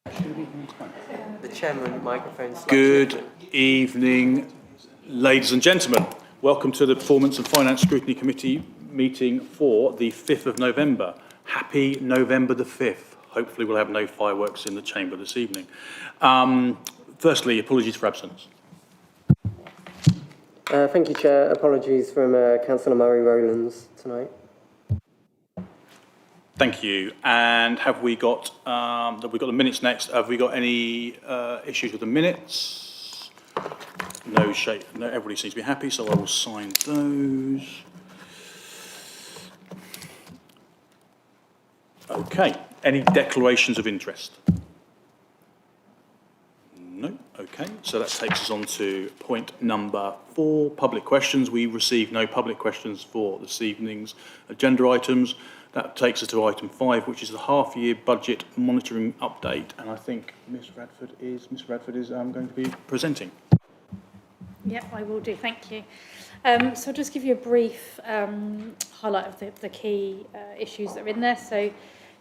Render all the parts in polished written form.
The chairman microphone. Good evening, ladies and gentlemen. Welcome to the Performance and Finance Scrutiny Committee meeting for the 5th of November. Happy November the 5th. Hopefully we'll have no fireworks in the chamber this evening. Firstly, apologies for absence. Thank you, Chair. Apologies from Councillor Murray Rowlands tonight. Thank you. And have we got the minutes next? Have we got any issues with the minutes? No, everybody seems to be happy, so I will sign those. Okay. Any declarations of interest? No. Okay. So that takes us on to point number 4, public questions. We received no public questions for this evening's agenda items. That takes us to item 5, which is the half-year budget monitoring update. And I think Ms. Radford is going to be presenting. Yep, I will do. Thank you. So I'll just give you a brief highlight of the key issues that are in there. So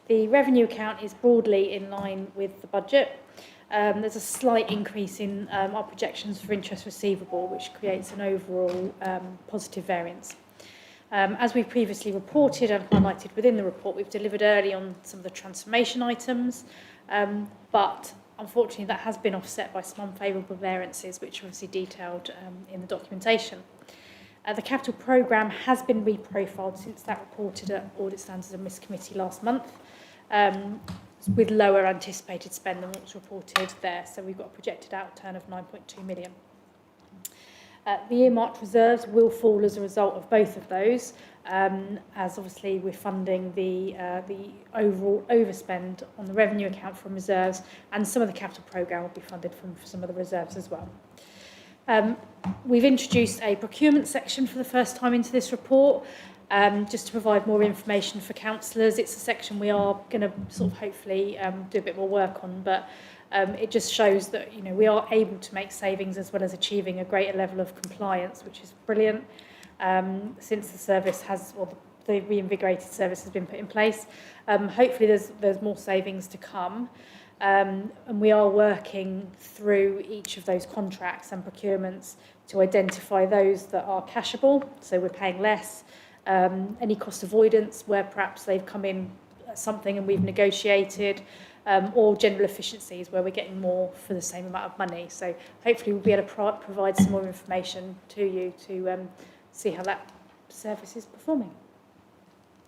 the revenue account is broadly in line with the budget. There's a slight increase in our projections for interest receivable, which creates an overall positive variance. As we've previously reported and highlighted within the report, we've delivered early on some of the transformation items, but unfortunately that has been offset by some unfavourable variances, which are obviously detailed in the documentation. The capital programme has been reprofiled since that reported at Audit Standards and Risk Committee last month, with lower anticipated spend than what was reported there. So we've got a projected outturn of 9.2 million. The earmarked reserves will fall as a result of both of those, as obviously we're funding the overall overspend on the revenue account from reserves, and some of the capital programme will be funded from some of the reserves as well. We've introduced a procurement section for the first time into this report, just to provide more information for councillors. It's a section we are going to sort of hopefully do a bit more work on, but it just shows that we are able to make savings as well as achieving a greater level of compliance, which is brilliant. Since the service has, or the reinvigorated service has been put in place, hopefully there's more savings to come, and we are working through each of those contracts and procurements to identify those that are cashable, so we're paying less. Any cost avoidance where perhaps they've come in something and we've negotiated, or general efficiencies where we're getting more for the same amount of money. So hopefully we'll be able to provide some more information to you to see how that service is performing.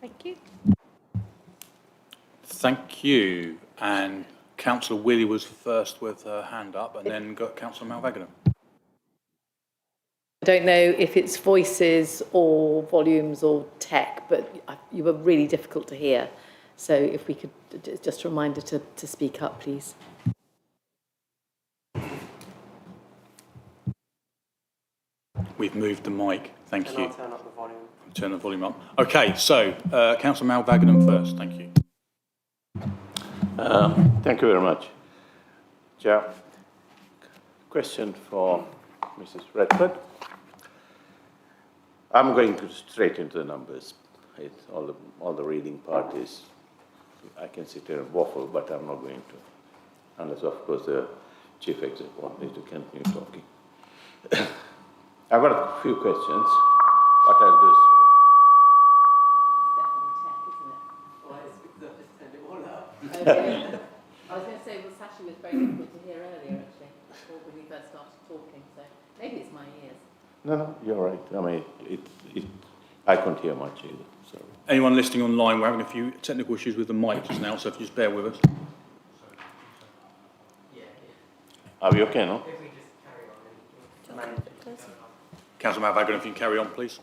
Thank you. Thank you. And Councillor Willie was first with her hand up, and then got Councillor Malvagnam. I don't know if it's voices or volumes or tech, but you were really difficult to hear. So if we could, just a reminder to speak up, please. We've moved the mic. Thank you. I'll turn up the volume. Turn the volume up. Okay, so Councillor Malvagnam first. Thank you. Thank you very much. Chair, question for Mrs. Redford. I'm going straight into the numbers. All the reading part is, I can sit here and waffle, but I'm not going to, unless of course the chief executive wants me to continue talking. I've got a few questions. What I'll do is, I was going to say, well, Sashi was very difficult to hear earlier, actually, when we first started talking, so maybe it's my ears. No, you're right. I mean, I couldn't hear much either. So. Anyone listening online, we're having a few technical issues with the mic just now, so if you just bear with us. Are we okay now? If we just carry on. Councillor Malvagnam, if you can carry on, please.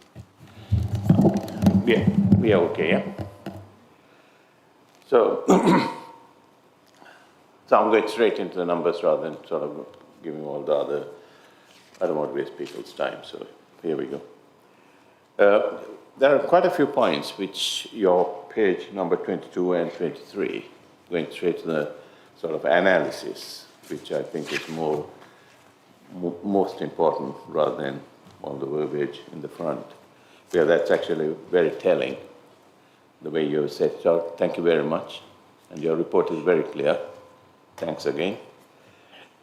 Yeah, we are okay, yeah? So, so I'm going straight into the numbers rather than sort of giving all the other, I don't want to waste people's time, so here we go. There are quite a few points which your page number 22 and 23, going straight to the sort of analysis, which I think is most important rather than all the verbiage in the front. Yeah, that's actually very telling, the way you have set it out. Thank you very much. And your report is very clear. Thanks again.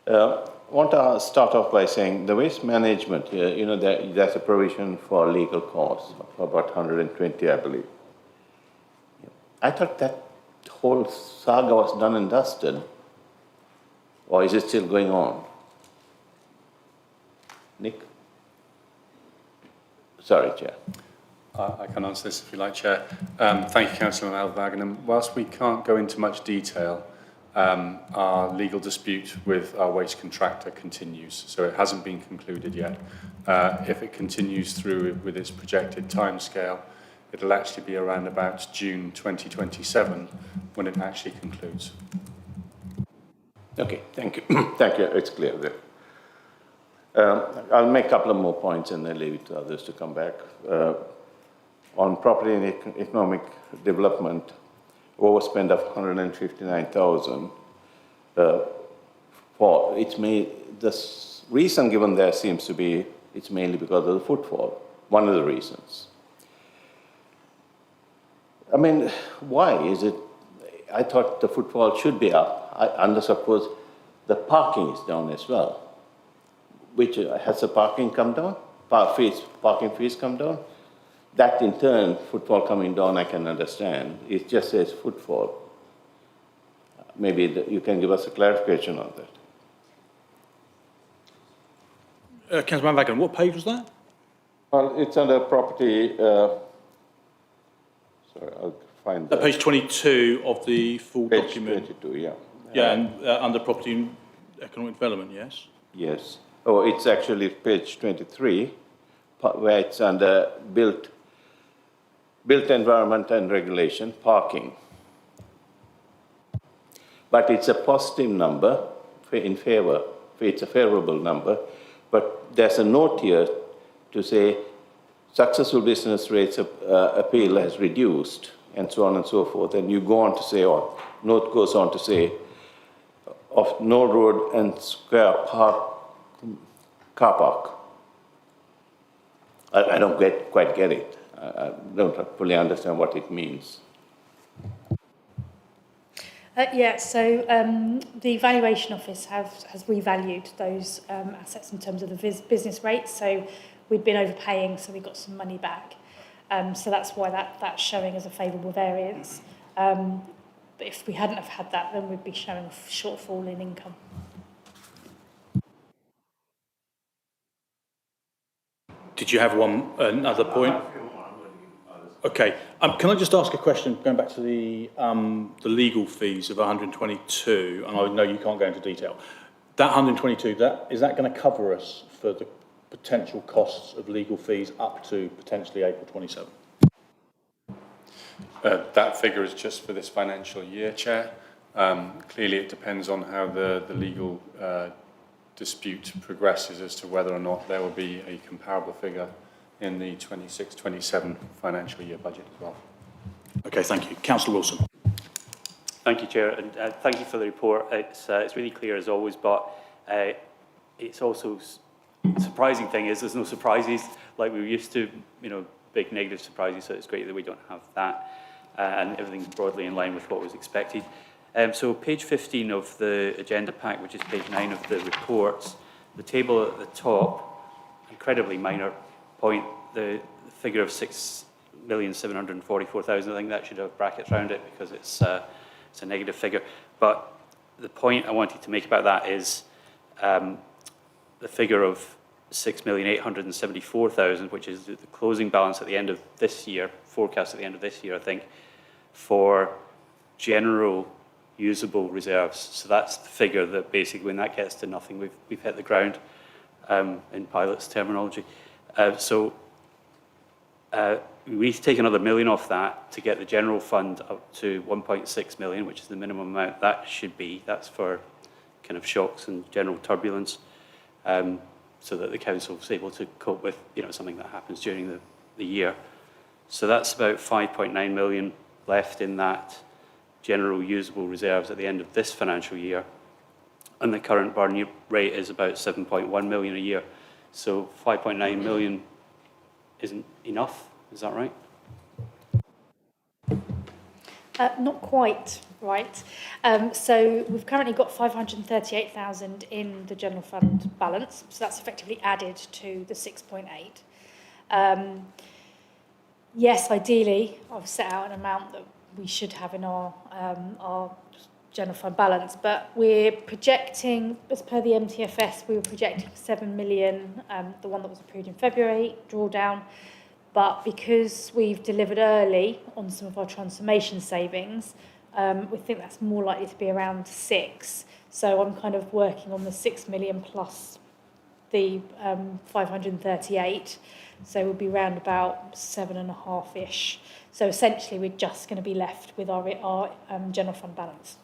Want to start off by saying the waste management here, you know, there's a provision for legal costs of about 120, I believe. I thought that whole saga was done and dusted, or is it still going on? Nick? Sorry, Chair. I can answer this if you like, Chair. Thank you, Councillor Malvagnam. Whilst we can't go into much detail, our legal dispute with our waste contractor continues, so it hasn't been concluded yet. If it continues through with its projected timescale, it'll actually be around about June 2027 when it actually concludes. Okay, thank you. Thank you, it's clear there. I'll make a couple of more points and then leave it to others to come back. On property and economic development, overspend of 159,000. For it's the reason given there seems to be it's mainly because of the footfall. One of the reasons. I mean, why is it? I thought the footfall should be up. I suppose the parking is down as well. Which has the parking come down? Parking fees come down? That in turn, footfall coming down, I can understand. It just says footfall. Maybe you can give us a clarification on that. Councillor Van Wagen, what page was that? Well, it's under property. Sorry, I'll find that. Page 22 of the full Page document. 22, yeah. Yeah, and under property and economic development, yes? Yes. Oh, it's actually page 23, where it's under built environment and regulation, parking. But it's a positive number in favor, it's a favorable number, but there's a note here to say successful business rates appeal has reduced, and so on and so forth. And you go on to say, or note goes on to say, of no road and square car park. I don't quite get it. I don't fully understand what it means. Yeah, so the valuation office has revalued those assets in terms of the business rates. So we'd been overpaying, so we got some money back. So that's why that's showing as a favourable variance. But if we hadn't have had that, then we'd be showing a shortfall in income. Did you have another point? Okay. Can I just ask a question, going back to the legal fees of 122, and I know you can't go into detail. That 122, is that going to cover us for the potential costs of legal fees up to potentially April 27? That figure is just for this financial year, Chair. Clearly, it depends on how the legal dispute progresses as to whether or not there will be a comparable figure in the 26-27 financial year budget as well. Okay, thank you. Councillor Wilson. Thank you, Chair, and thank you for the report. It's really clear as always, but it's also surprising thing is there's no surprises like we were used to, big negative surprises, so it's great that we don't have that, and everything's broadly in line with what was expected. So page 15 of the agenda pack, which is page 9 of the reports, the table at the top, incredibly minor point, the figure of 6,744,000, I think that should have brackets around it because it's a negative figure. But the point I wanted to make about that is the figure of 6,874,000, which is the closing balance at the end of this year, forecast at the end of this year, I think, for general usable reserves. So that's the figure that basically, when that gets to nothing, we've hit the ground in pilot's terminology. We need to take another million off that to get the general fund up to 1.6 million, which is the minimum amount that should be. That's for kind of shocks and general turbulence, so that the council is able to cope with something that happens during the year. So that's about 5.9 million left in that general usable reserves at the end of this financial year, and the current burn rate is about 7.1 million a year. So 5.9 million isn't enough, is that right? Not quite. right. So we've currently got 538,000 in the general fund balance, so that's effectively added to the 6.8. Yes, ideally, I've set out an amount that we should have in our general fund balance, but we're projecting, as per the MTFS, we were projecting 7 million, the one that was approved in February, drawdown. But because we've delivered early on some of our transformation savings, we think that's more likely to be around 6. So I'm kind of working on the 6 million plus the 538. So we'll be around about 7.5-ish. So essentially, we're just going to be left with our general fund balance.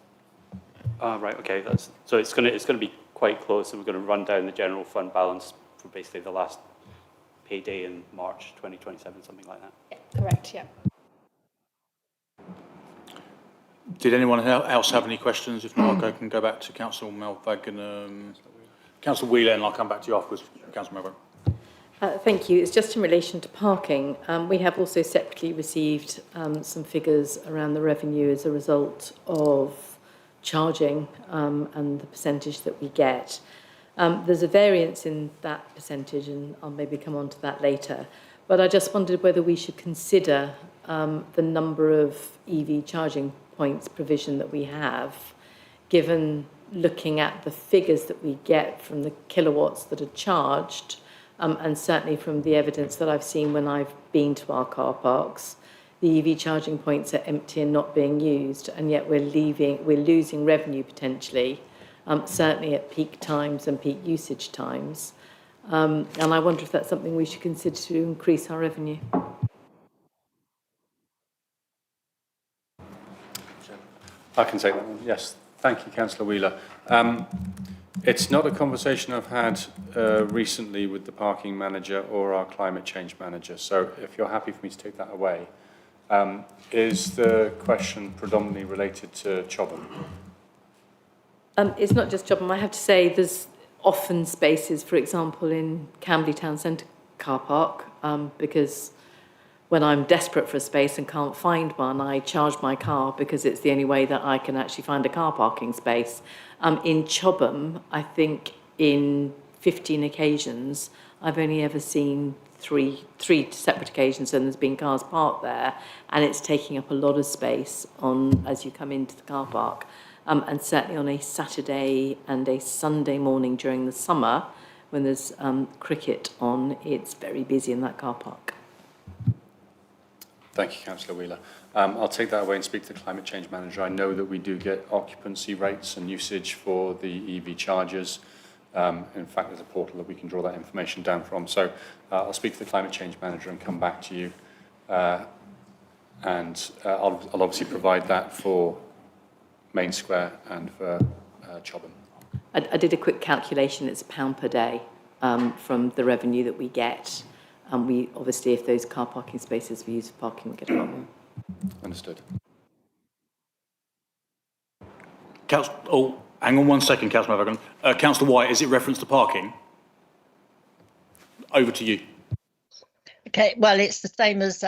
Right, okay. So it's going to be quite close, and we're going to run down the general fund balance for basically the last payday in March 2027, something like that. Yeah, correct, yeah. Did anyone else have any questions? If not, I can go back to Councillor Melvagan. Councillor Wheeler, and I'll come back to you afterwards. Councillor Melvagan. Thank you. It's just in relation to parking. We have also separately received some figures around the revenue as a result of charging and the percentage that we get. There's a variance in that percentage, and I'll maybe come on to that later. But I just wondered whether we should consider the number of EV charging points provision that we have, given looking at the figures that we get from the kilowatts that are charged, and certainly from the evidence that I've seen when I've been to our car parks, the EV charging points are empty and not being used, and yet we're losing revenue potentially, certainly at peak times and peak usage times. And I wonder if that's something we should consider to increase our revenue. I can take that one. Yes, thank you, Councillor Wheeler. It's not a conversation I've had recently with the parking manager or our climate change manager, so if you're happy for me to take that away. Is the question predominantly related to Chobham? It's not just Chobham. I have to say there's often spaces, for example, in Camberley Town Centre car park, because when I'm desperate for a space and can't find one, I charge my car because it's the only way that I can actually find a car parking space. In Chobham, I think in 15 occasions, I've only ever seen three separate occasions, and there's been cars parked there, and it's taking up a lot of space as you come into the car park. And certainly on a Saturday and a Sunday morning during the summer, when there's cricket on, it's very busy in that car park. Thank you, Councillor Wheeler. I'll take that away and speak to the climate change manager. I know that we do get occupancy rates and usage for the EV chargers. In fact, there's a portal that we can draw that information down from. So I'll speak to the climate change manager and come back to you. And I'll obviously provide that for Main Square and for Chobham. I did a quick calculation. It's £1 per day from the revenue that we get. And we obviously, if those car parking spaces we use for parking, we get a lot more. Understood. Hang on one second, Councillor Melvagan. Councillor White, is it reference to parking? Over to you. Okay, well, it's the same as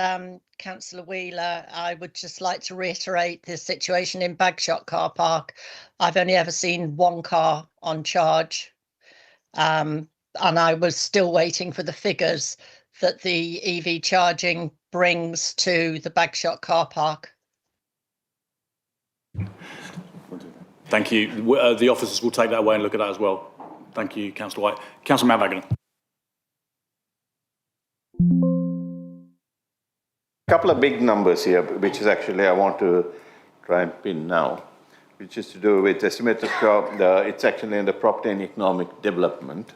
Councillor Wheeler. I would just like to reiterate the situation in Bagshot car park. I've only ever seen one car on charge, and I was still waiting for the figures that the EV charging brings to the Bagshot car park. Thank you. The officers will take that away and look at that as well. Thank you, Councillor White. Councillor Melvagan. A couple of big numbers here, which is actually I want to try and pin now, which is to do with estimated score. It's actually in the property and economic development.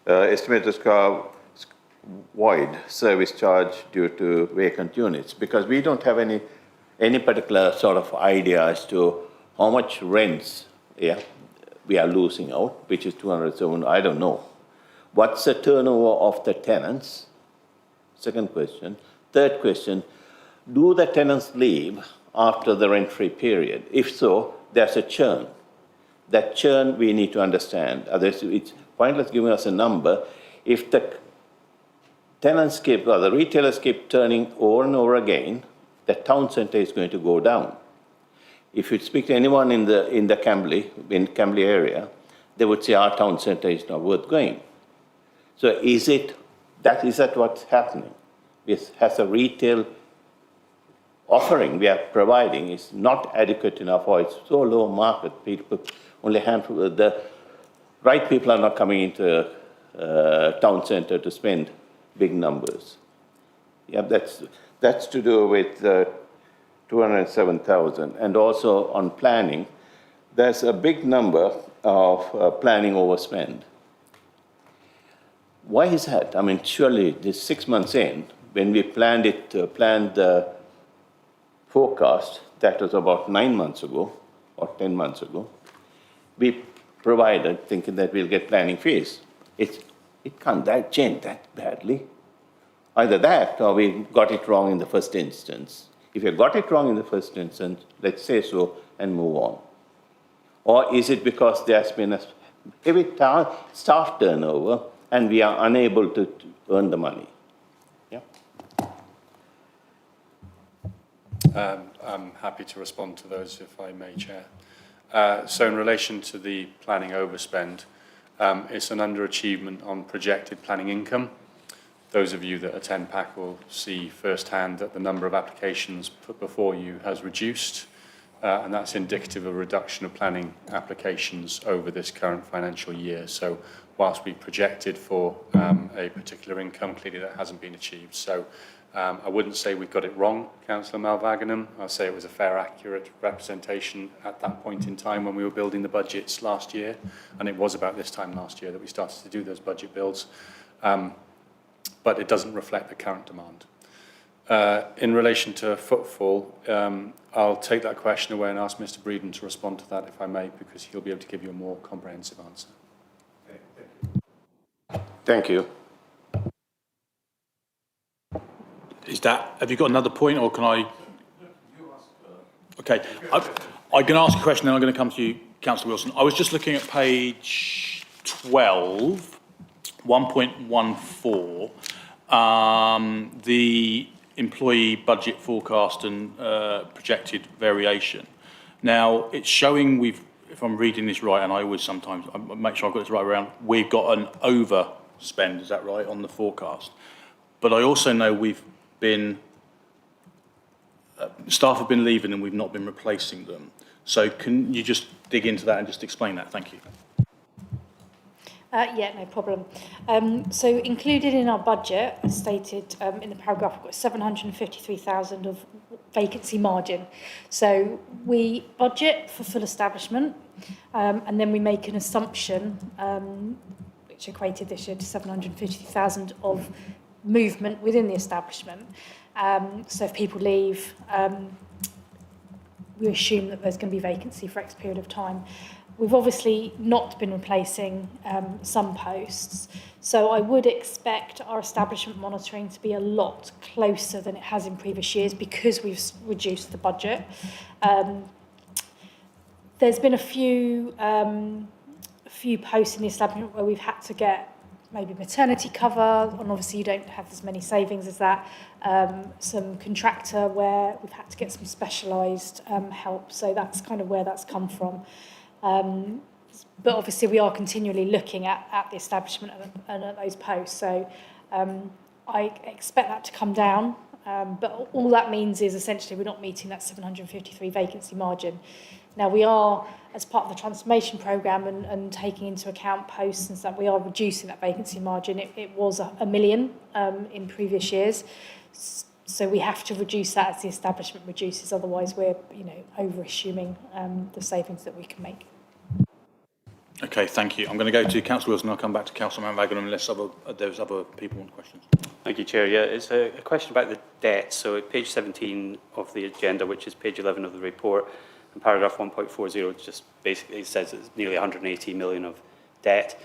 Estimated score void service charge due to vacant units, because we don't have any particular sort of idea as to how much rents we are losing out, which is 207, I don't know. What's the turnover of the tenants? Second question. Third question, do the tenants leave after the rent-free period? If so, there's a churn. That churn we need to understand. Otherwise, it's pointless giving us a number. If the tenants keep, or the retailers keep turning over and over again, the town centre is going to go down. if you speak to anyone in the Camberley area, they would say our town centre is not worth going. So is that what's happening? Has a retail offering we are providing is not adequate enough, or it's so low market, people, only a handful, the right people are not coming into town centre to spend big numbers. Yeah, that's to do with 207,000. And also on planning, there's a big number of planning overspend. Why is that? I mean, surely this 6 months in, when we planned the forecast, that was about 9 months ago or 10 months ago, we provided thinking that we'll get planning fees. It can't change that badly. Either that or we got it wrong in the first instance. If you got it wrong in the first instance, let's say so and move on. Or is it because there's been a heavy staff turnover and we are unable to earn the money? Yeah. I'm happy to respond to those if I may, Chair. So in relation to the planning overspend, it's an underachievement on projected planning income. Those of you that attend PAC will see firsthand that the number of applications put before you has reduced, and that's indicative of a reduction of planning applications over this current financial year. So whilst we projected for a particular income, clearly that hasn't been achieved. So I wouldn't say we got it wrong, Councillor Malvaganam. I'll say it was a fair, accurate representation at that point in time when we were building the budgets last year, and it was about this time last year that we started to do those budget builds. But it doesn't reflect the current demand. In relation to footfall, I'll take that question away and ask Mr. Breeden to respond to that, if I may, because he'll be able to give you a more comprehensive answer. Thank you. Have you got another point, or can I? Okay, I can ask a question, then I'm going to come to you, Councillor Wilson. I was just looking at page 12, 1.14, the employee budget forecast and projected variation. Now, it's showing if I'm reading this right, and I always sometimes I make sure I've got this right around, we've got an overspend, is that right, on the forecast? But I also know staff have been leaving and we've not been replacing them. So can you just dig into that and just explain that? Thank you. Yeah, no problem. So included in our budget, as stated in the paragraph, we've got 753,000 of vacancy margin. So we budget for full establishment, and then we make an assumption, which equated this year to 750,000 of movement within the establishment. So if people leave, we assume that there's going to be vacancy for X period of time. We've obviously not been replacing some posts, so I would expect our establishment monitoring to be a lot closer than it has in previous years because we've reduced the budget. There's been a few posts in the establishment where we've had to get maybe maternity cover, and obviously you don't have as many savings as that. Some contractor where we've had to get some specialised help, so that's kind of where that's come from. But obviously we are continually looking at the establishment and at those posts, so I expect that to come down, but all that means is essentially we're not meeting that 753 vacancy margin. Now we are, as part of the transformation programme and taking into account posts and stuff, we are reducing that vacancy margin. It was a million in previous years, so we have to reduce that as the establishment reduces, otherwise we're over-assuming the savings that we can make. Okay, thank you. I'm going to go to Councillor Wilson, I'll come back to Councillor Mann-Wagon unless there's other people want questions. Thank you, Chair. Yeah, it's a question about the debt. So at page 17 of the agenda, which is page 11 of the report, and paragraph 1.40 just basically says it's nearly 180 million of debt.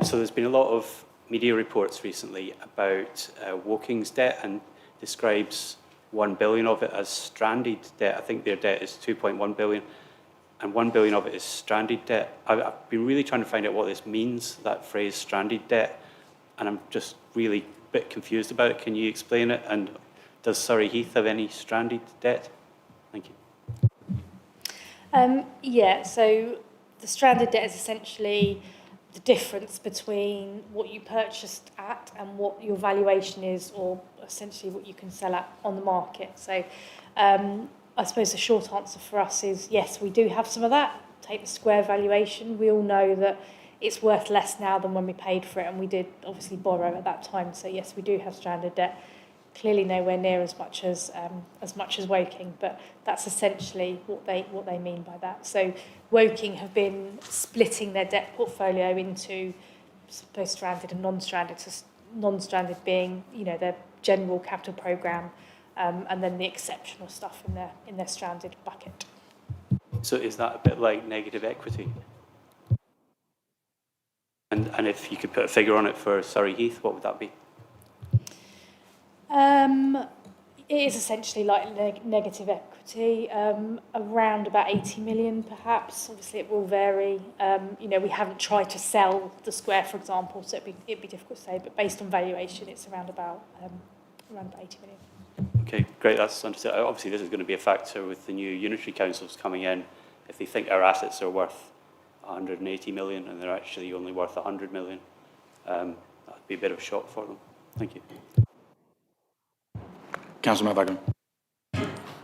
So there's been a lot of media reports recently about Woking's debt and describes 1 billion of it as stranded debt. I think their debt is 2.1 billion. And 1 billion of it is stranded debt. I've been really trying to find out what this means, that phrase stranded debt, and I'm just really a bit confused about it. Can you explain it? And does Surrey Heath have any stranded debt? Thank you. Yeah, so the stranded debt is essentially the difference between what you purchased at and what your valuation is, or essentially what you can sell at on the market. So I suppose the short answer for us is yes, we do have some of that. Take the square valuation. We all know that it's worth less now than when we paid for it, and we did obviously borrow at that time. So yes, we do have stranded debt. Clearly nowhere near as much as Woking, but that's essentially what they mean by that. So Woking have been splitting their debt portfolio into both stranded and non-stranded. So non-stranded being, you know, their general capital programme, and then the exceptional stuff in their stranded bucket. So is that a bit like negative equity? And if you could put a figure on it for Surrey Heath, what would that be? It is essentially like negative equity, around about 80 million perhaps. Obviously it will vary. You know, we haven't tried to sell the square, for example, so it'd be difficult to say, but based on valuation, it's around about 80 million. Okay, great, that's understood. Obviously this is going to be a factor with the new unitary councils coming in. If they think our assets are worth 180 million and they're actually only worth 100 million, that would be a bit of a shock for them. Thank you. Councillor Mountbatten.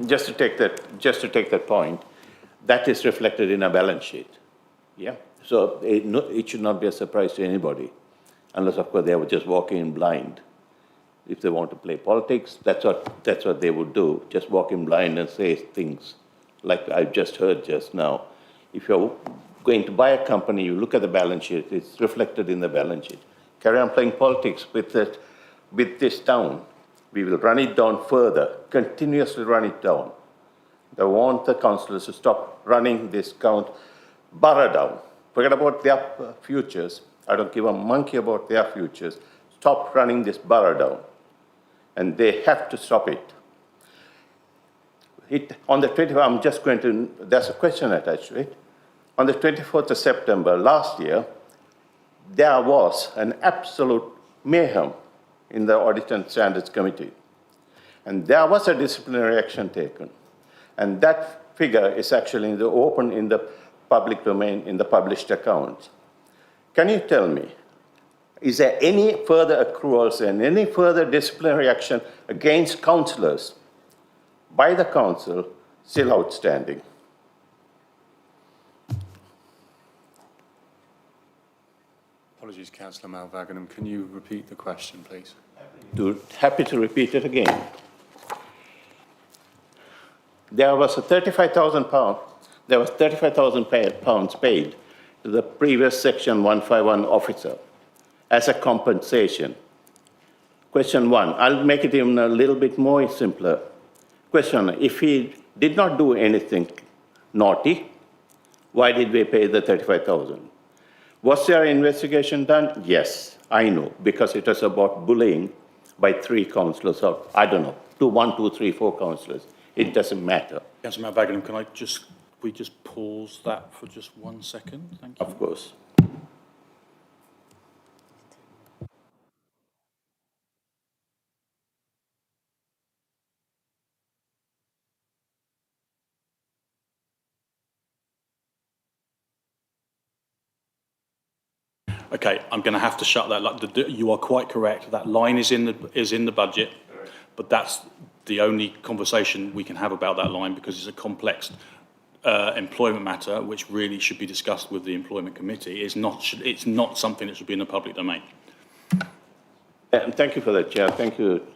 Just to take that point, that is reflected in a balance sheet. Yeah. So it should not be a surprise to anybody, unless of course they were just walking in blind. If they want to play politics, that's what they would do. Just walk in blind and say things like I've just heard just now. If you're going to buy a company, you look at the balance sheet. It's reflected in the balance sheet. Carry on playing politics with this town. We will run it down further, continuously run it down. They want the councillors to stop running this borough down. Forget about their futures. I don't give a monkey about their futures. Stop running this borough down. And they have to stop it. On the 24th, there's a question attached to it. On the 24th of September last year, there was an absolute mayhem in the Audit and Standards Committee. And there was a disciplinary action taken. And that figure is actually open in the public domain in the published accounts. Can you tell me, is there any further accruals and any further disciplinary action against councillors by the council still outstanding? Apologies, Councillor Malvaganam. Can you repeat the question, please? Happy to repeat it again. There was a £35,000. There was £35,000 paid to the previous Section 151 officer as a compensation. Question one. I'll make it even a little bit more simpler. Question: if he did not do anything naughty, why did we pay the 35,000? Was there an investigation done? Yes, I know, because it was about bullying by 3 councillors, or I don't know, 1, 2, 3, 4 councillors. It doesn't matter. Councillor Mountbatten, can we just pause that for just 1 second? Thank you. Of course. Okay, I'm going to have to shut that. You are quite correct. That line is in the budget, but that's the only conversation we can have about that line because it's a complex employment matter, which really should be discussed with the employment committee. It's not something that should be in the public domain. And thank you for that, Chair. Thank you,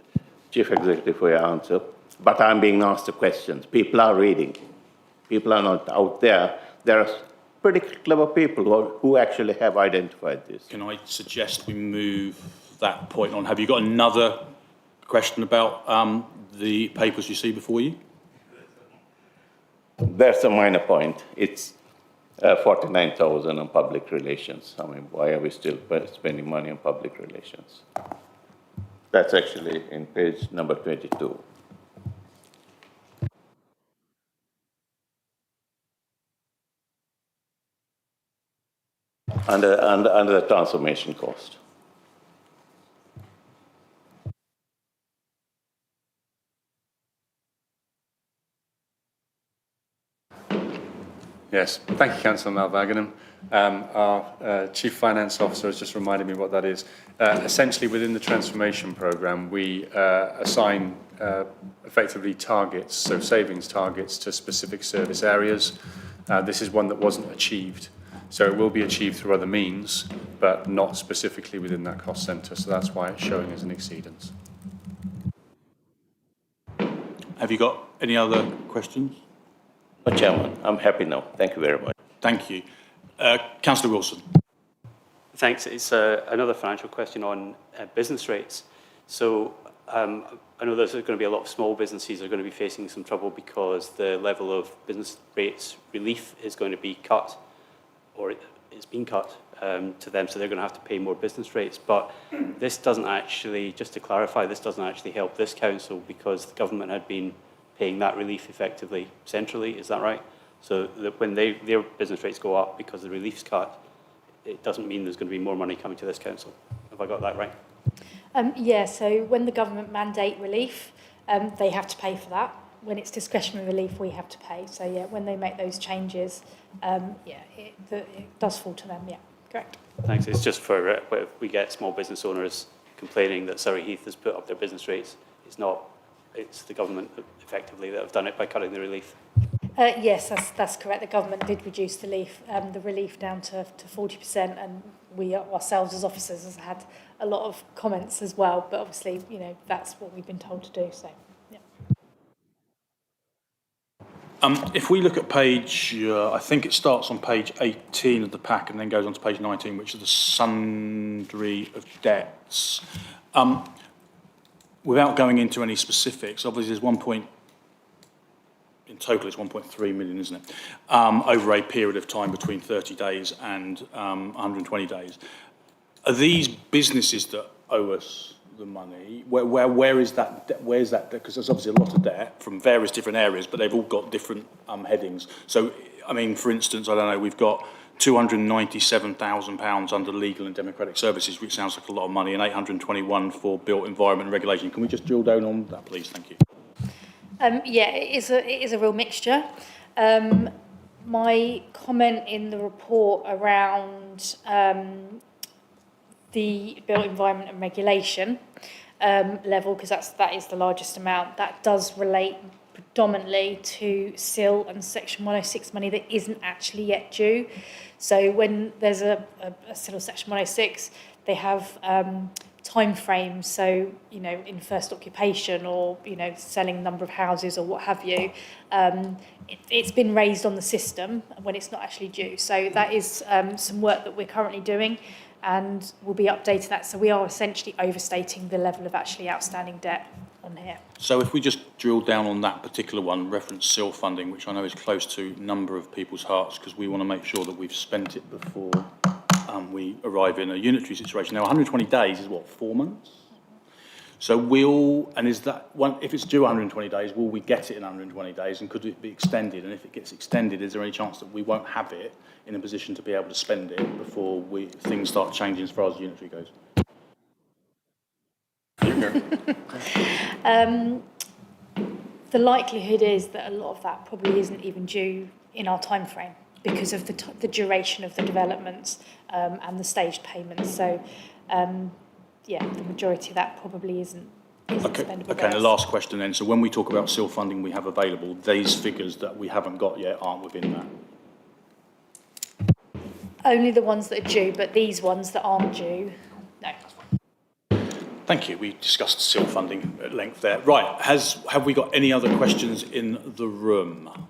Chief Executive, for your answer. But I'm being asked the questions. People are reading. People are not out there. There are pretty clever people who actually have identified this. Can I suggest we move that point on? Have you got another question about the papers you see before you? That's a minor point. It's 49,000 on public relations. I mean, why are we still spending money on public relations? That's actually in page number 22. Under the transformation cost. Yes, thank you, Councillor Malvaganam. Our Chief Finance Officer has just reminded me what that is. Essentially, within the transformation programme, we assign effectively targets, so savings targets to specific service areas. This is one that wasn't achieved. So it will be achieved through other means, but not specifically within that cost centre. So that's why it's showing as an exceedance. Have you got any other questions? No, Chairman, I'm happy now. Thank you very much. Thank you. Councillor Wilson. Thanks. It's another financial question on business rates. So I know there's going to be a lot of small businesses that are going to be facing some trouble because the level of business rates relief is going to be cut, or it's been cut to them, so they're going to have to pay more business rates. But this doesn't actually, just to clarify, this doesn't actually help this council because the government had been paying that relief effectively centrally, is that right? So that when their business rates go up because the relief's cut, it doesn't mean there's going to be more money coming to this council. Have I got that right? Yeah, so when the government mandate relief, they have to pay for that. When it's discretionary relief, we have to pay. So yeah, when they make those changes, it does fall to them, yeah, correct. Thanks. It's just for if we get small business owners complaining that Surrey Heath has put up their business rates. It's the government effectively that have done it by cutting the relief. Yes, that's correct. The government did reduce the relief down to 40%, and we ourselves as officers has had a lot of comments as well. But obviously, that's what we've been told to do. So, yeah. If we look at page, I think it starts on page 18 of the pack and then goes on to page 19, which is the sundry of debts. Without going into any specifics, obviously there's in total it's 1.3 million, isn't it? Over a period of time between 30 days and 120 days. Are these businesses that owe us the money? Where is that? Where's that? Because there's obviously a lot of debt from various different areas, but they've all got different headings. So, I mean, for instance, I don't know, we've got £297,000 under legal and democratic services, which sounds like a lot of money, and 821 for built environment and regulation. Can we just drill down on that, please? Thank you. Yeah, it is a real mixture. My comment in the report around the built environment and regulation level, because that is the largest amount, that does relate predominantly to SIL and Section 106 money that isn't actually yet due. So when there's a SIL or Section 106, they have time frames. So, in first occupation or, selling a number of houses or what have you, it's been raised on the system when it's not actually due. So that is some work that we're currently doing, and we'll be updating that. So we are essentially overstating the level of actually outstanding debt on here. So if we just drill down on that particular one, reference SIL funding, which I know is close to a number of people's hearts, because we want to make sure that we've spent it before we arrive in a unitary situation. Now, 120 days is what, 4 months? So is that one, if it's due 120 days, will we get it in 120 days, and could it be extended? And if it gets extended, is there any chance that we won't have it in a position to be able to spend it before things start changing as far as the unitary goes? The likelihood is that a lot of that probably isn't even due in our time frame because of the duration of the developments and the staged payments. So, the majority of that probably isn't spendable. Okay, and the last question then. So when we talk about SIL funding we have available, these figures that we haven't got yet aren't within that? Only the ones that are due, but these ones that aren't due, no. Thank you. We discussed SIL funding at length there. Right, have we got any other questions in the room?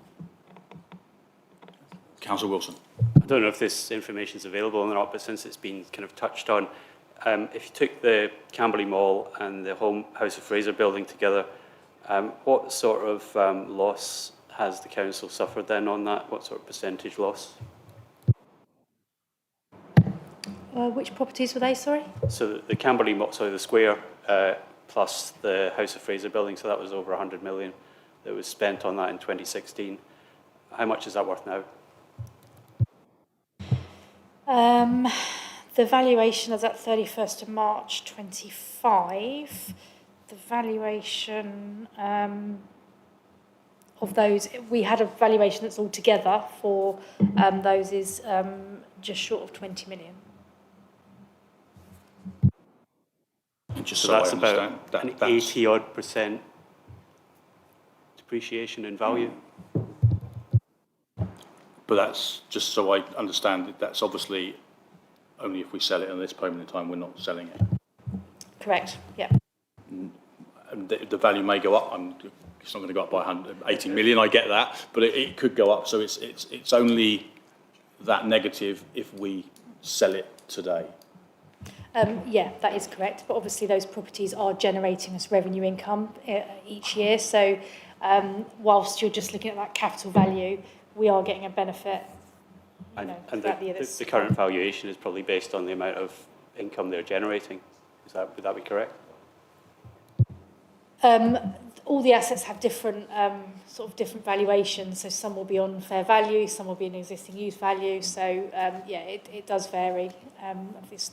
Councillor Wilson. I don't know if this information is available or not, but since it's been kind of touched on, if you took the Camberley Mall and the House of Fraser building together, what sort of loss has the council suffered then on that? What sort of percentage loss? Which properties were they, sorry? So the Camberley Mall, the square, plus the House of Fraser building, so that was over 100 million that was spent on that in 2016. How much is that worth now? The valuation as at 31st of March 25, the valuation of those, we had a valuation that's all together for those is just short of 20 million. And just So so that's I about understand, an that's 80-odd% depreciation in value. But that's just so I understand that that's obviously only if we sell it at this moment in time, we're not selling it. Correct, yeah. And the value may go up. It's not going to go up by 180 million. I get that, but it could go up. So it's only that negative if we sell it today. Yeah, that is correct. But obviously those properties are generating us revenue income each year. So whilst you're just looking at that capital value, we are getting a benefit. And throughout the year. the current valuation is probably based on the amount of income they're generating. Would that be correct? All the assets have different different valuations. So some will be on fair value, some will be an existing use value. So yeah, it does vary.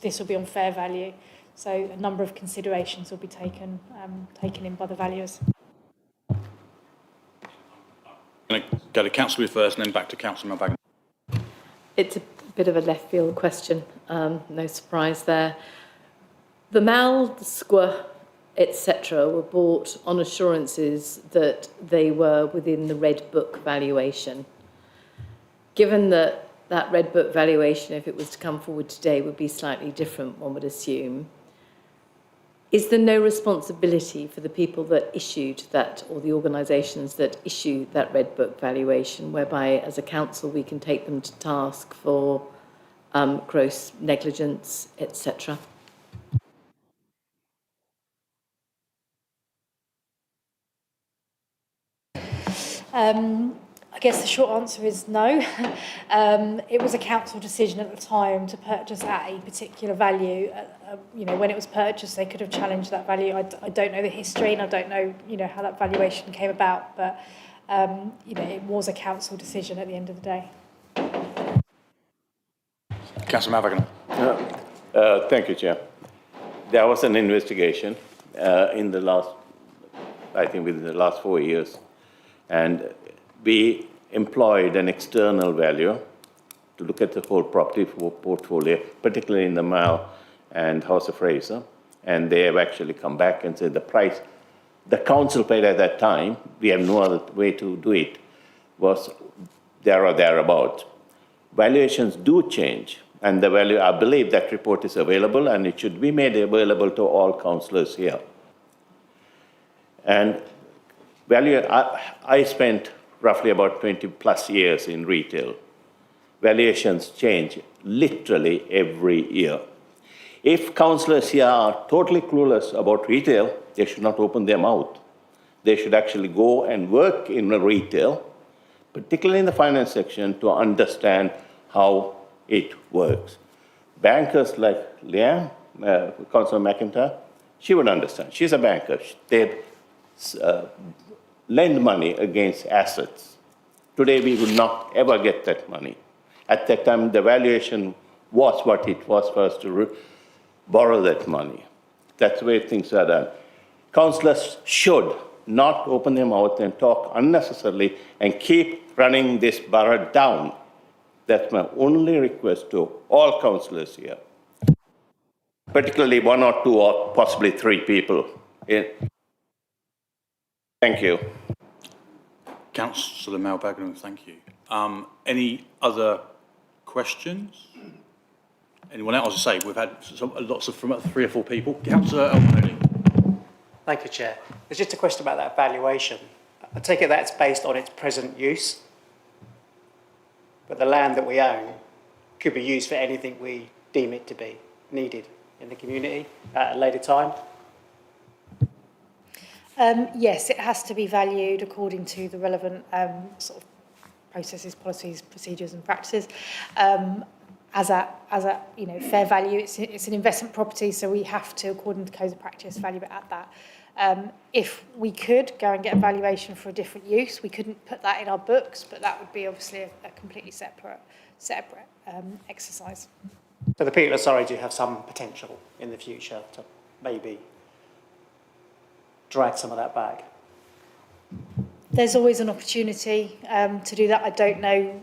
This will be on fair value. So a number of considerations will be taken in by the valuers. I'm going to go to Councillor first and then back to Councillor Malbagan. It's a bit of a left field question, no surprise there. The Mal, the Squa, etc. were bought on assurances that they were within the Red Book valuation. Given that that Red Book valuation, if it was to come forward today, would be slightly different, one would assume, is there no responsibility for the people that issued that, or the organisations that issued that Red Book valuation, whereby as a council we can take them to task for gross negligence, etc.? I guess the short answer is no. It was a council decision at the time to purchase at a particular value. When it was purchased, they could have challenged that value. I don't know the history and I don't know, how that valuation came about, but, it was a council decision at the end of the day. Councillor Malbagan. Thank you, Chair. There was an investigation within the last 4 years, and we employed an external valuer to look at the whole property portfolio, particularly in the Mall and House of Fraser, and they have actually come back and said the price the council paid at that time, we have no other way to do it, was there or thereabouts. Valuations do change, and the value, I believe that report is available and it should be made available to all councillors here. And I spent roughly about 20 plus years in retail. Valuations change literally every year. If councillors here are totally clueless about retail, they should not open their mouth. They should actually go and work in retail, particularly in the finance section, to understand how it works. Bankers like Leanne, Councillor McIntyre, she would understand. She's a banker. They'd lend money against assets. Today, we would not ever get that money. At that time, the valuation was what it was for us to borrow that money. That's the way things are done. Councillors should not open their mouth and talk unnecessarily and keep running this borough down. That's my only request to all councillors here, particularly 1 or 2 or possibly 3 people. Thank you. Councillor Malbagan, thank you. Any other questions? Anyone else? As I say, we've had lots of from 3 or 4 people. Councillor Elmoni. Thank you, Chair. It's just a question about that valuation. I take it that's based on its present use, but the land that we own could be used for anything we deem it to be needed in the community at a later time. Yes, it has to be valued according to the relevant sort of processes, policies, procedures and practices. As a fair value, it's an investment property, so we have to, according to codes of practice, value it at that. If we could go and get a valuation for a different use, we couldn't put that in our books, but that would be obviously a completely separate exercise. So the people of Surrey do have some potential in the future to maybe drag some of that back. there's always an opportunity to do that. I don't know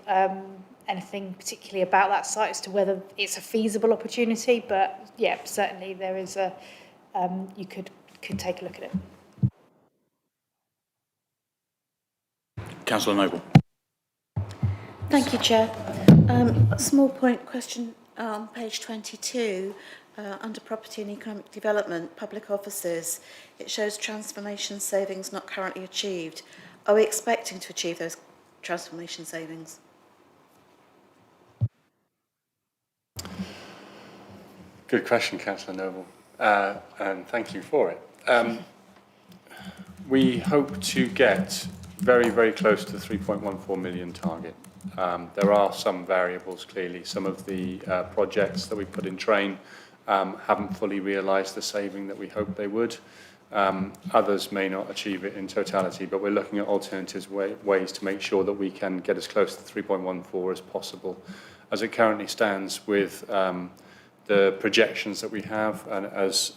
anything particularly about that site as to whether it's a feasible opportunity, but yeah, certainly there is a, you could take a look at it. Councillor Noble. Thank you, Chair. Small point question on page 22, under Property and Economic Development, Public Offices, it shows transformation savings not currently achieved. Are we expecting to achieve those transformation savings? Good question, Councillor Noble, and thank you for it. We hope to get very, very close to the 3.14 million target. There are some variables, clearly. Some of the projects that we put in train haven't fully realised the saving that we hoped they would. Others may not achieve it in totality, but we're looking at alternative ways to make sure that we can get as close to 3.14 as possible. As it currently stands with the projections that we have, and as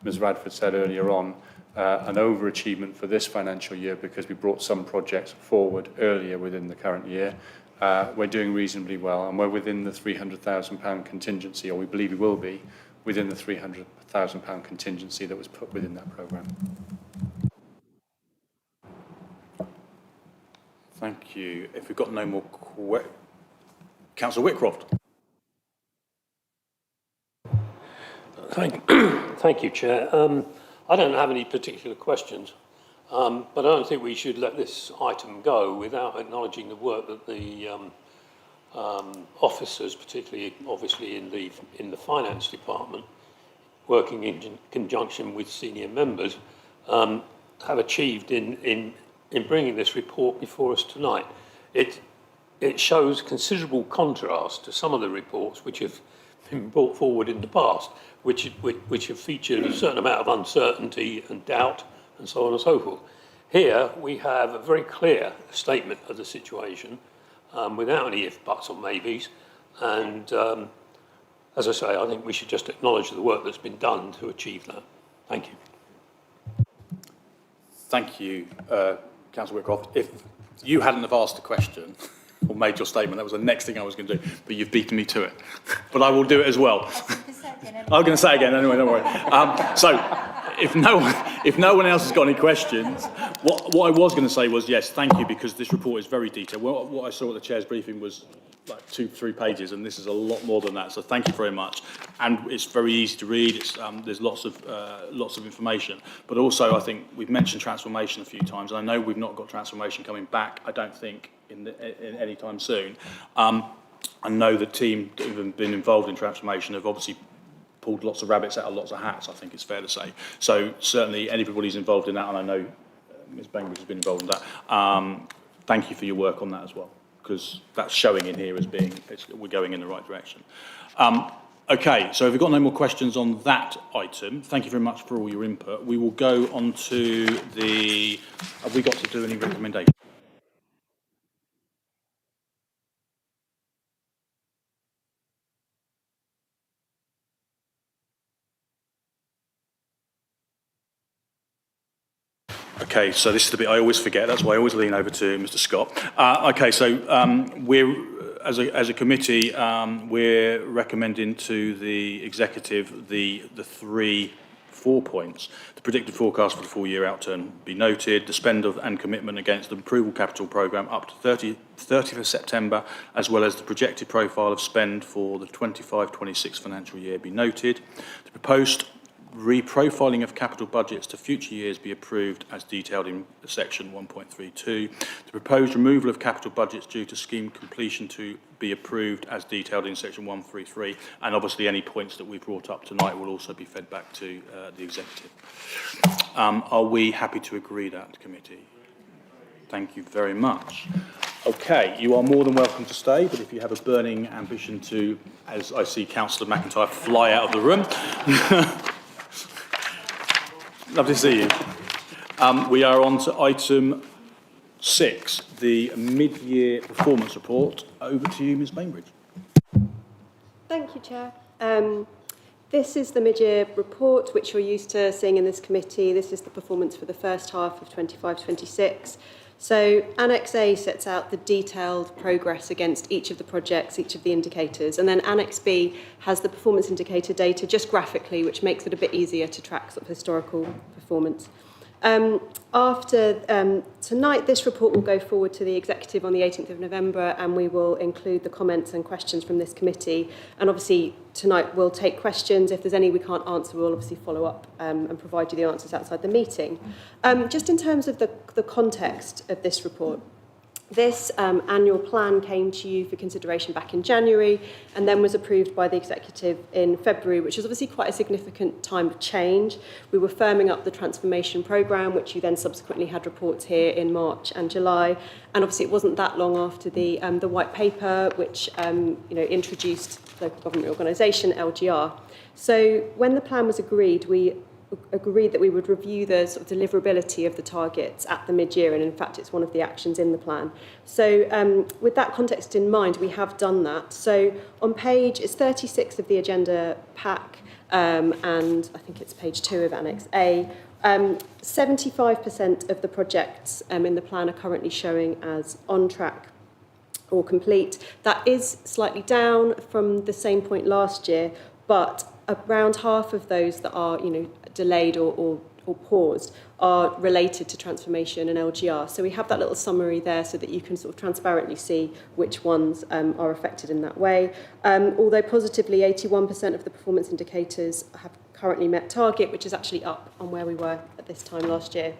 Ms Radford said earlier on, an overachievement for this financial year because we brought some projects forward earlier within the current year. We're doing reasonably well, and we're within the £300,000 contingency, or we believe we will be within the £300,000 contingency that was put within that programme. Thank you. If we've got no more Councillor Whitcroft. Thank you, Chair. I don't have any particular questions, but I don't think we should let this item go without acknowledging the work that the officers, particularly obviously in the finance department, working in conjunction with senior members, have achieved in bringing this report before us tonight. It shows considerable contrast to some of the reports which have been brought forward in the past, which have featured a certain amount of uncertainty and doubt and so on and so forth. Here we have a very clear statement of the situation without any if, buts or maybes, and as I say, I think we should just acknowledge the work that's been done to achieve that. Thank you. Thank you, Councillor Whitcroft. If you hadn't have asked a question or made your statement, that was the next thing I was going to do, but you've beaten me to it. But I will do it as well. I'm going to say it again anyway, don't worry. So, if no one else has got any questions, what I was going to say was, yes, thank you, because this report is very detailed. What I saw at the Chair's briefing was like 2-3 pages, and this is a lot more than that, so thank you very much. And it's very easy to read. There's lots of information, but also I think we've mentioned transformation a few times, and I know we've not got transformation coming back, I don't think, in any time soon. I know the team that have been involved in transformation have obviously pulled lots of rabbits out of lots of hats, I think it's fair to say. So certainly anybody's involved in that, and I know Ms Bainbridge has been involved in that. Thank you for your work on that as well, because that's showing in here as being, we're going in the right direction. Okay, so if we've got no more questions on that item, thank you very much for all your input. We will go on to the, have we got to do any recommendations? Okay, so this is the bit I always forget. That's why I always lean over to Mr. Scott. Okay, so we're, as a committee, we're recommending to the executive the 4 points. The predicted forecast for the full-year outturn be noted. The spend of and commitment against the approval capital programme up to 30th of September, as well as the projected profile of spend for the 25-26 financial year be noted. The proposed reprofiling of capital budgets to future years be approved as detailed in section 1.32. The proposed removal of capital budgets due to scheme completion to be approved as detailed in section 133, and obviously any points that we've brought up tonight will also be fed back to the executive. Are we happy to agree that, committee? Thank you very much. Okay, you are more than welcome to stay, but if you have a burning ambition to, as I see Councillor McIntyre fly out of the room, lovely to see you. We are on to item 6, the mid-year performance report. Over to you, Ms Bainbridge. Thank you, Chair. This is the mid-year report, which you're used to seeing in this committee. This is the performance for the first half of 25-26. So Annex A sets out the detailed progress against each of the projects, each of the indicators, and then Annex B has the performance indicator data just graphically, which makes it a bit easier to track sort of historical performance. After tonight, this report will go forward to the executive on the 18th of November, and we will include the comments and questions from this committee. And obviously, tonight we'll take questions. If there's any we can't answer, we'll obviously follow up and provide you the answers outside the meeting. Just in terms of the context of this report, this annual plan came to you for consideration back in January and then was approved by the executive in February, which is obviously quite a significant time of change. We were firming up the transformation programme, which you then subsequently had reports here in March and July. And obviously it wasn't that long after the white paper, which introduced local government organisation, LGR. So when the plan was agreed, we agreed that we would review the sort of deliverability of the targets at the mid-year, and in fact it's one of the actions in the plan. So with that context in mind, we have done that. So on it's 36 of the agenda pack, and I think it's page 2 of Annex A. 75% of the projects in the plan are currently showing as on track or complete. That is slightly down from the same point last year, but around half of those that are, delayed or paused are related to transformation and LGR. So we have that little summary there so that you can sort of transparently see which ones are affected in that way. Although positively, 81% of the performance indicators have currently met target, which is actually up on where we were at this time last year.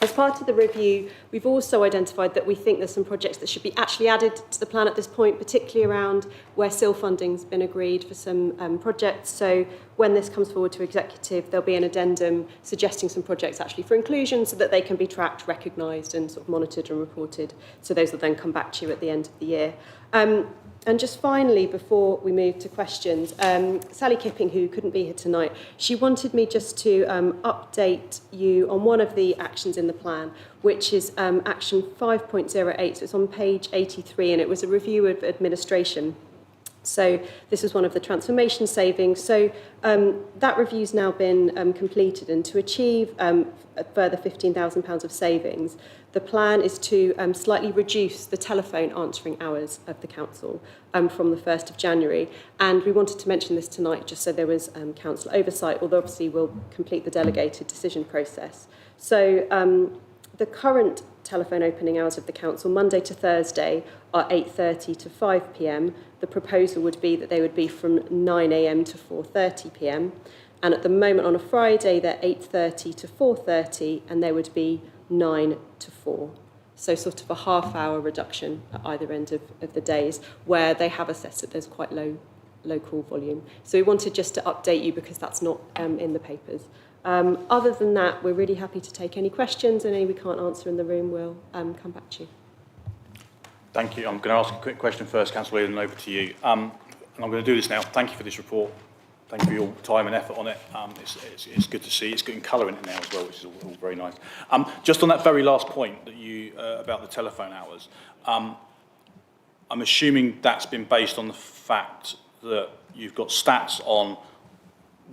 As part of the review, we've also identified that we think there's some projects that should be actually added to the plan at this point, particularly around where SIL funding's been agreed for some projects. So when this comes forward to executive, there'll be an addendum suggesting some projects actually for inclusion so that they can be tracked, recognised and sort of monitored and reported. So those will then come back to you at the end of the year. And just finally, before we move to questions, Sally Kipping, who couldn't be here tonight, she wanted me just to update you on one of the actions in the plan, which is action 5.08. So it's on page 83, and it was a review of administration. So this was one of the transformation savings. So that review's now been completed, and to achieve a further £15,000 of savings, the plan is to slightly reduce the telephone answering hours of the council from the 1st of January. And we wanted to mention this tonight just so there was council oversight, although obviously we'll complete the delegated decision process. So the current telephone opening hours of the council, Monday to Thursday, are 8:30 to 5 p.m. The proposal would be that they would be from 9 a.m. to 4:30 p.m. And at the moment on a Friday, they're 8:30 to 4:30, and they would be 9 to 4. So sort of a half-hour reduction at either end of the days, where they have assessed that there's quite low call volume. So we wanted just to update you because that's not in the papers. Other than that, we're really happy to take any questions, and any we can't answer in the room, we'll come back to you. Thank you. I'm going to ask a quick question first, Councillor Whelan, over to you. And I'm going to do this now. Thank you for this report. Thank you for your time and effort on it. It's good to see. It's getting colour in it now as well, which is all very nice. Just on that very last point that you about the telephone hours, I'm assuming that's been based on the fact that you've got stats on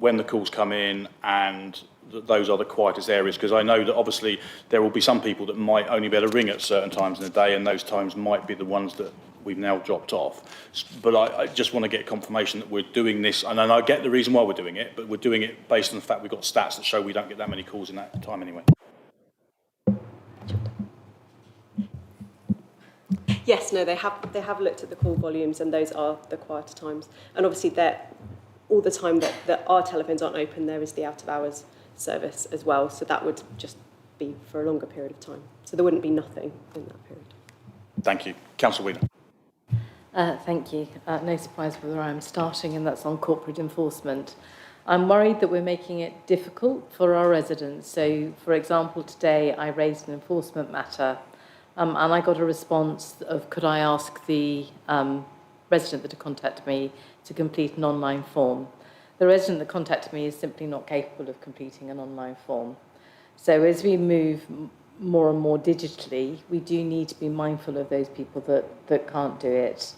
when the calls come in and those are the quietest areas, because I know that obviously there will be some people that might only be able to ring at certain times in the day, and those times might be the ones that we've now dropped off. But I just want to get confirmation that we're doing this, and I get the reason why we're doing it, but we're doing it based on the fact we've got stats that show we don't get that many calls in that time anyway. Yes, no, they have looked at the call volumes, and those are the quieter times. And obviously, all the time that our telephones aren't open, there is the out-of-hours service as well. So that would just be for a longer period of time. So there wouldn't be nothing in that period. Thank you. Councillor Whelan. Thank you. No surprise whether I'm starting, and that's on corporate enforcement. I'm worried that we're making it difficult for our residents. So, for example, today I raised an enforcement matter, and I got a response of could I ask the resident that had contacted me to complete an online form. The resident that contacted me is simply not capable of completing an online form. So as we move more and more digitally, we do need to be mindful of those people that can't do it.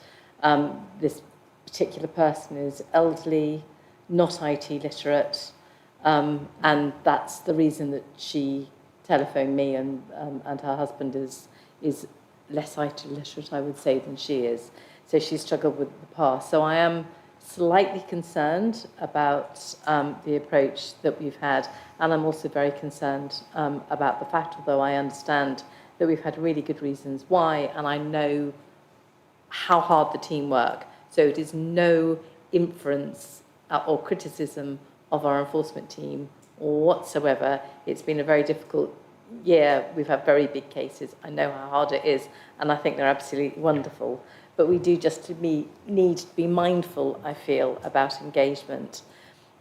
This particular person is elderly, not IT literate, and that's the reason that she telephoned me, and her husband is less IT literate, I would say, than she is. So she struggled with the past. So I am slightly concerned about the approach that we've had, and I'm also very concerned about the fact, although I understand that we've had really good reasons why, and I know how hard the team work. So it is no inference or criticism of our enforcement team whatsoever. It's been a very difficult year. We've had very big cases. I know how hard it is, and I think they're absolutely wonderful. But we do just need to be mindful, I feel, about engagement.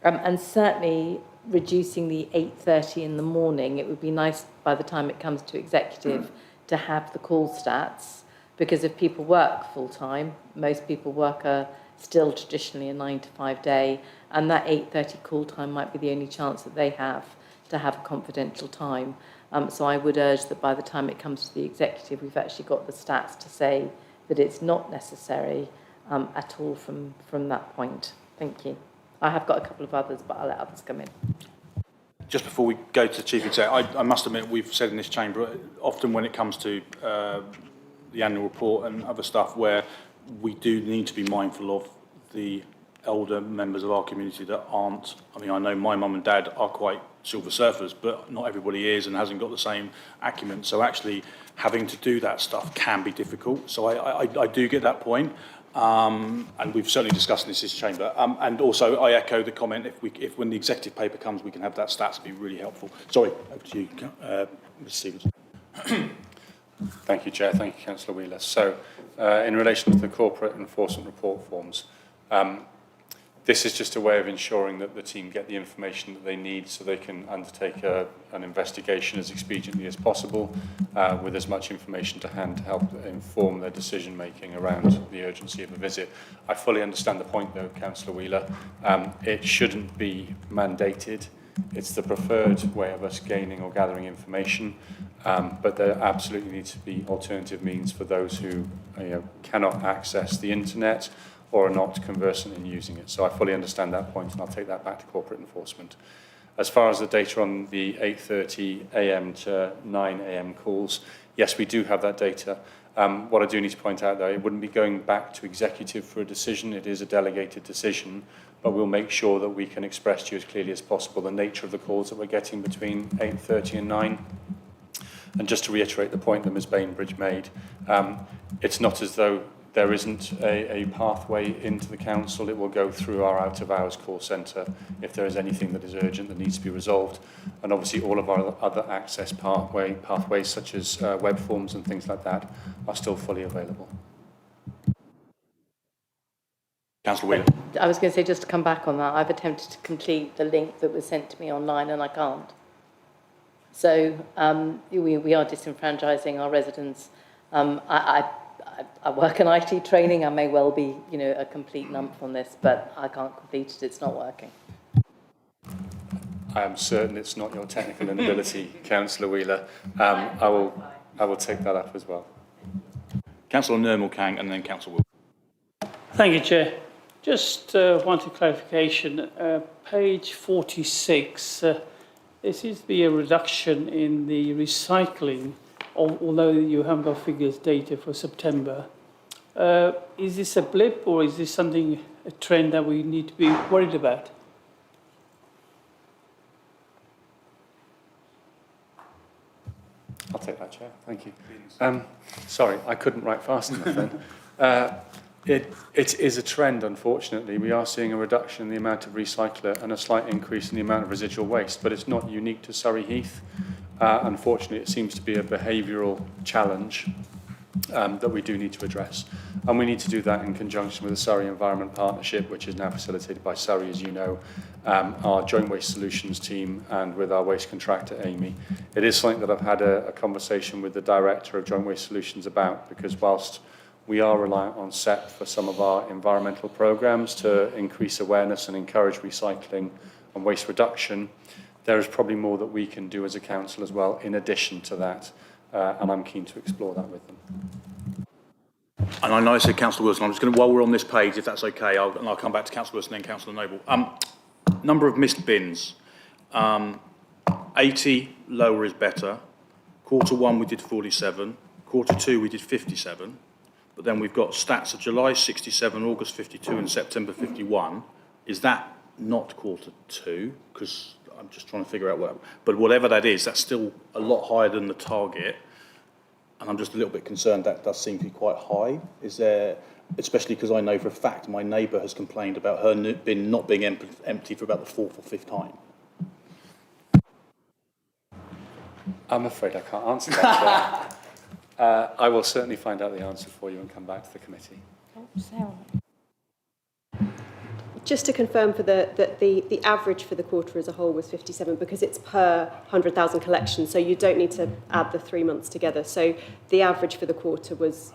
And certainly reducing the 8:30 in the morning, it would be nice by the time it comes to executive to have the call stats, because if people work full-time, most people work still traditionally a 9 to 5 day, and that 8:30 call time might be the only chance that they have to have a confidential time. So I would urge that by the time it comes to the executive, we've actually got the stats to say that it's not necessary at all from that point. Thank you. I have got a couple of others, but I'll let others come in. Just before we go to Chief Exec, I must admit, we've said in this chamber, often when it comes to the annual report and other stuff, where we do need to be mindful of the elder members of our community that aren't, I mean, I know my mum and dad are quite silver surfers, but not everybody is and hasn't got the same acumen. So actually having to do that stuff can be difficult. So I do get that point. And we've certainly discussed this in this chamber. And also I echo the comment, if when the executive paper comes, we can have that stats, it'd be really helpful. Sorry, over to you, Mr. Stevens. Thank you, Chair. Thank you, Councillor Wheeler. So, in relation to the corporate enforcement report forms, this is just a way of ensuring that the team get the information that they need so they can undertake an investigation as expediently as possible, with as much information to hand to help inform their decision making around the urgency of a visit. I fully understand the point though, Councillor Wheeler. It shouldn't be mandated. It's the preferred way of us gaining or gathering information, but there absolutely needs to be alternative means for those who cannot access the internet or are not conversant in using it. So I fully understand that point, and I'll take that back to corporate enforcement. As far as the data on the 8:30 a.m. to 9 a.m. calls, yes, we do have that data. What I do need to point out, though, it wouldn't be going back to executive for a decision. It is a delegated decision, but we'll make sure that we can express to you as clearly as possible the nature of the calls that we're getting between 8:30 and 9. And just to reiterate the point that Ms Bainbridge made, it's not as though there isn't a pathway into the council. It will go through our out-of-hours call centre if there is anything that is urgent that needs to be resolved. And obviously all of our other access pathways such as web forms and things like that are still fully available. Councillor Wheeler. I was going to say, just to come back on that, I've attempted to complete the link that was sent to me online and I can't. So we are disenfranchising our residents. I work in IT training. I may well be, a complete numph on this, but I can't complete it. It's not working. I am certain it's not your technical inability, Councillor Wheeler. I will take that up as well. Councillor Nirmal Kang and then Councillor Will. Thank you, Chair. Just wanted clarification. Page 46, there seems to be a reduction in the recycling, although you haven't got figures data for September. Is this a blip or is this a trend that we need to be worried about? I'll take that, Chair. Thank you. Sorry, I couldn't write fast enough then. It is a trend, unfortunately. We are seeing a reduction in the amount of recycler and a slight increase in the amount of residual waste, but it's not unique to Surrey Heath. Unfortunately, it seems to be a behavioural challenge that we do need to address. And we need to do that in conjunction with the Surrey Environment Partnership, which is now facilitated by Surrey, as you know, our Joint Waste Solutions team, and with our waste contractor, Amy. It is something that I've had a conversation with the Director of Joint Waste Solutions about, because whilst we are reliant on SEP for some of our environmental programmes to increase awareness and encourage recycling and waste reduction, there is probably more that we can do as a council as well in addition to that, and I'm keen to explore that with them. And I know I said Councillor Wilson. I'm just going to, while we're on this page, if that's okay, I'll come back to Councillor Wilson and then Councillor Noble. Number of missed bins. 80, lower is better. Quarter 1 we did 47. Quarter 2 we did 57. But then we've got stats of July 67, August 52 and September 51. Is that not quarter 2? Because I'm just trying to figure out what... But whatever that is, that's still a lot higher than the target. And I'm just a little bit concerned that does seem to be quite high. Is there... Especially because I know for a fact my neighbour has complained about her bin not being empty for about the 4th or 5th time. I'm afraid I can't answer that. I will certainly find out the answer for you and come back to the committee. Oh, Sarah. Just to confirm for the average for the quarter as a whole was 57 because it's per 100,000 collection, so you don't need to add the 3 months together. So the average for the quarter was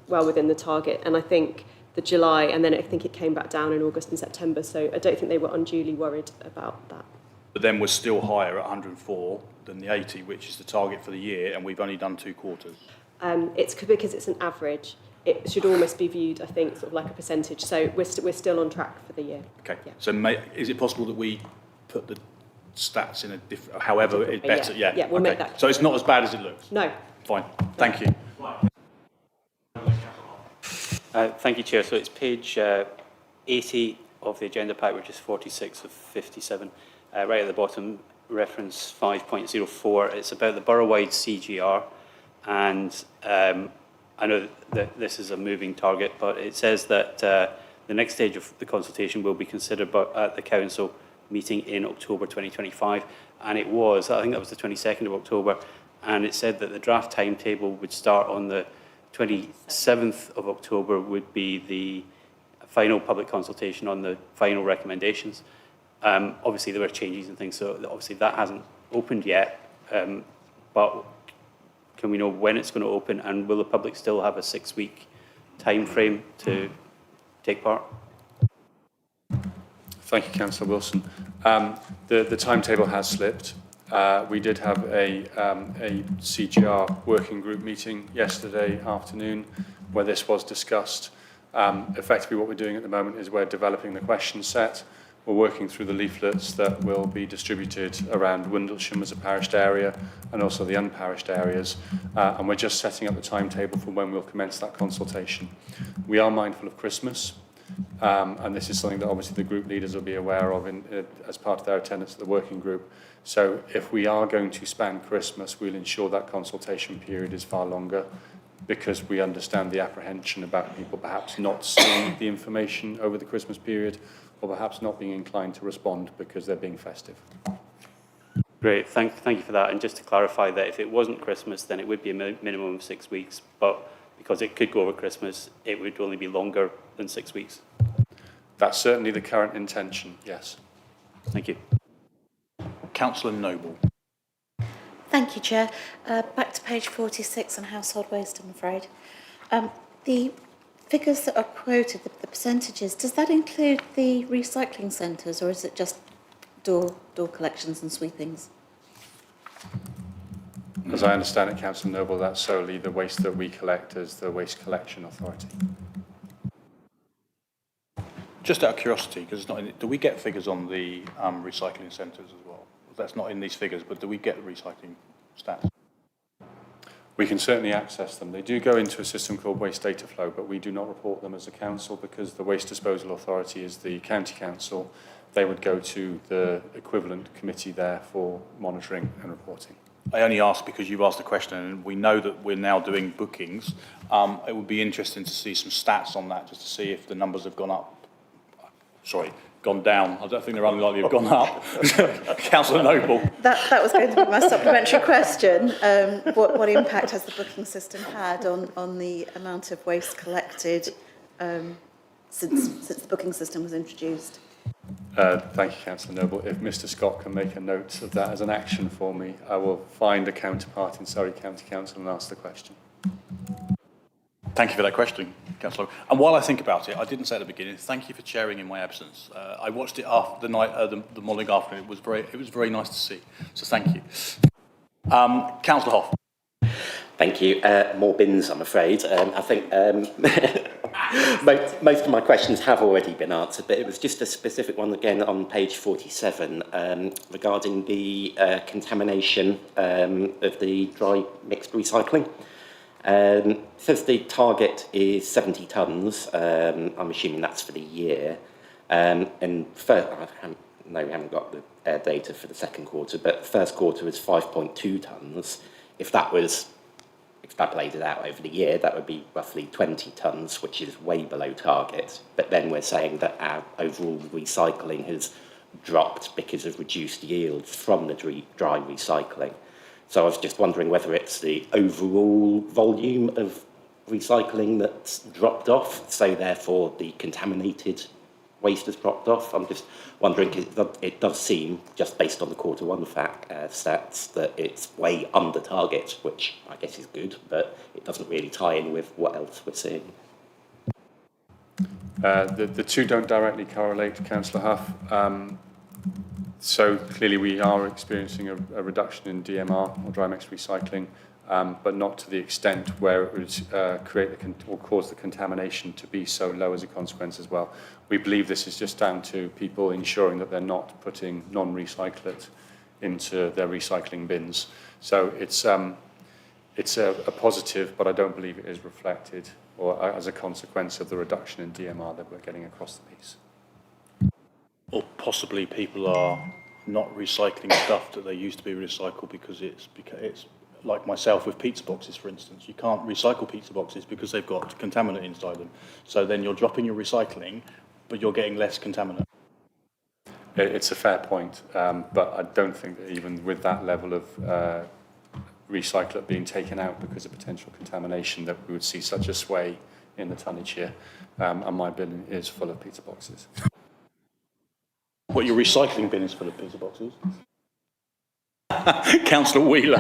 well within the target, and I think the July, and then I think it came back down in August and September, so I don't think they were unduly worried about that. But then we're still higher at 104 than the 80, which is the target for the year, and we've only done 2 quarters. It's because it's an average. It should almost be viewed, I think, sort of like a percentage. So we're still on track for the year. Okay. Yeah. So is it possible that we put the stats in a different, however it's better? Yeah, yeah, we'll make that. So it's not as bad as it looks? No. Fine. Thank you. Thank you, Chair. So it's page 80 of the agenda pack, which is 46 of 57. Right at the bottom, reference 5.04. It's about the borough-wide CGR. And I know that this is a moving target, but it says that the next stage of the consultation will be considered at the council meeting in October 2025. And it was, I think that was the 22nd of October, and it said that the draft timetable would start on the 27th of October would be the final public consultation on the final recommendations. Obviously, there were changes and things, so obviously that hasn't opened yet, but can we know when it's going to open, and will the public still have a 6-week time frame to take part? Thank you, Councillor Wilson. The timetable has slipped. We did have a CGR working group meeting yesterday afternoon where this was discussed. Effectively, what we're doing at the moment is we're developing the question set. We're working through the leaflets that will be distributed around Windlesham as a parished area and also the unparished areas. And we're just setting up the timetable for when we'll commence that consultation. We are mindful of Christmas. And this is something that obviously the group leaders will be aware of as part of their attendance at the working group. So if we are going to span Christmas, we'll ensure that consultation period is far longer because we understand the apprehension about people perhaps not seeing the information over the Christmas period or perhaps not being inclined to respond because they're being festive. Great, thank you for that. And just to clarify that if it wasn't Christmas, then it would be a minimum of 6 weeks, but because it could go over Christmas, it would only be longer than 6 weeks. That's certainly the current intention, yes. Thank you. Councillor Noble. Thank you, Chair. Back to page 46 on household waste, I'm afraid. The figures that are quoted, the percentages, does that include the recycling centres or is it just door collections and sweepings? As I understand it, Councillor Noble, that's solely the waste that we collect as the Waste Collection Authority. Just out of curiosity, because it's not in it, do we get figures on the recycling centres as well? That's not in these figures, but do we get the recycling stats? We can certainly access them. They do go into a system called Waste Data Flow, but we do not report them as a council because the Waste Disposal Authority is the county council. They would go to the equivalent committee there for monitoring and reporting. I only ask because you've asked the question and we know that we're now doing bookings. It would be interesting to see some stats on that just to see if the numbers have gone up. Sorry, gone down. I don't think they're unlikely to have gone up. Councillor Noble. That was going to be my supplementary question. What impact has the booking system had on the amount of waste collected since the booking system was introduced? Thank you, Councillor Noble. If Mr Scott can make a note of that as an action for me, I will find a counterpart in Surrey County Council and ask the question. Thank you for that question, Councillor. And while I think about it, I didn't say at the beginning, thank you for chairing in my absence. I watched it after the night, the morning after. It was very nice to see. So thank you. Councillor Hoff. Thank you. More bins, I'm afraid. I think most of my questions have already been answered, but it was just a specific one again on page 47 regarding the contamination of the dry mixed recycling. It says the target is 70 tonnes. I'm assuming that's for the year. And we haven't got the data for the second quarter, but the first quarter was 5.2 tonnes. If that was extrapolated out over the year, that would be roughly 20 tonnes, which is way below target. But then we're saying that our overall recycling has dropped because of reduced yields from the dry recycling. So I was just wondering whether it's the overall volume of recycling that's dropped off, so therefore the contaminated waste has dropped off. I'm just wondering, it does seem, just based on the quarter one stats, that it's way under target, which I guess is good, but it doesn't really tie in with what else we're seeing. The two don't directly correlate, Councillor Huff. So clearly we are experiencing a reduction in DMR, or dry mixed recycling, but not to the extent where it would create or cause the contamination to be so low as a consequence as well. We believe this is just down to people ensuring that they're not putting non-recyclate into their recycling bins. So it's a positive, but I don't believe it is reflected or as a consequence of the reduction in DMR that we're getting across the piece. Or possibly people are not recycling stuff that they used to be recycled because it's like myself with pizza boxes, for instance. You can't recycle pizza boxes because they've got contaminant inside them. So then you're dropping your recycling, but you're getting less contaminant. It's a fair point, but I don't think that even with that level of recyclate being taken out because of potential contamination that we would see such a sway in the tonnage here. And my bin is full of pizza boxes. What, your recycling bin is full of pizza boxes? Councillor Wheeler.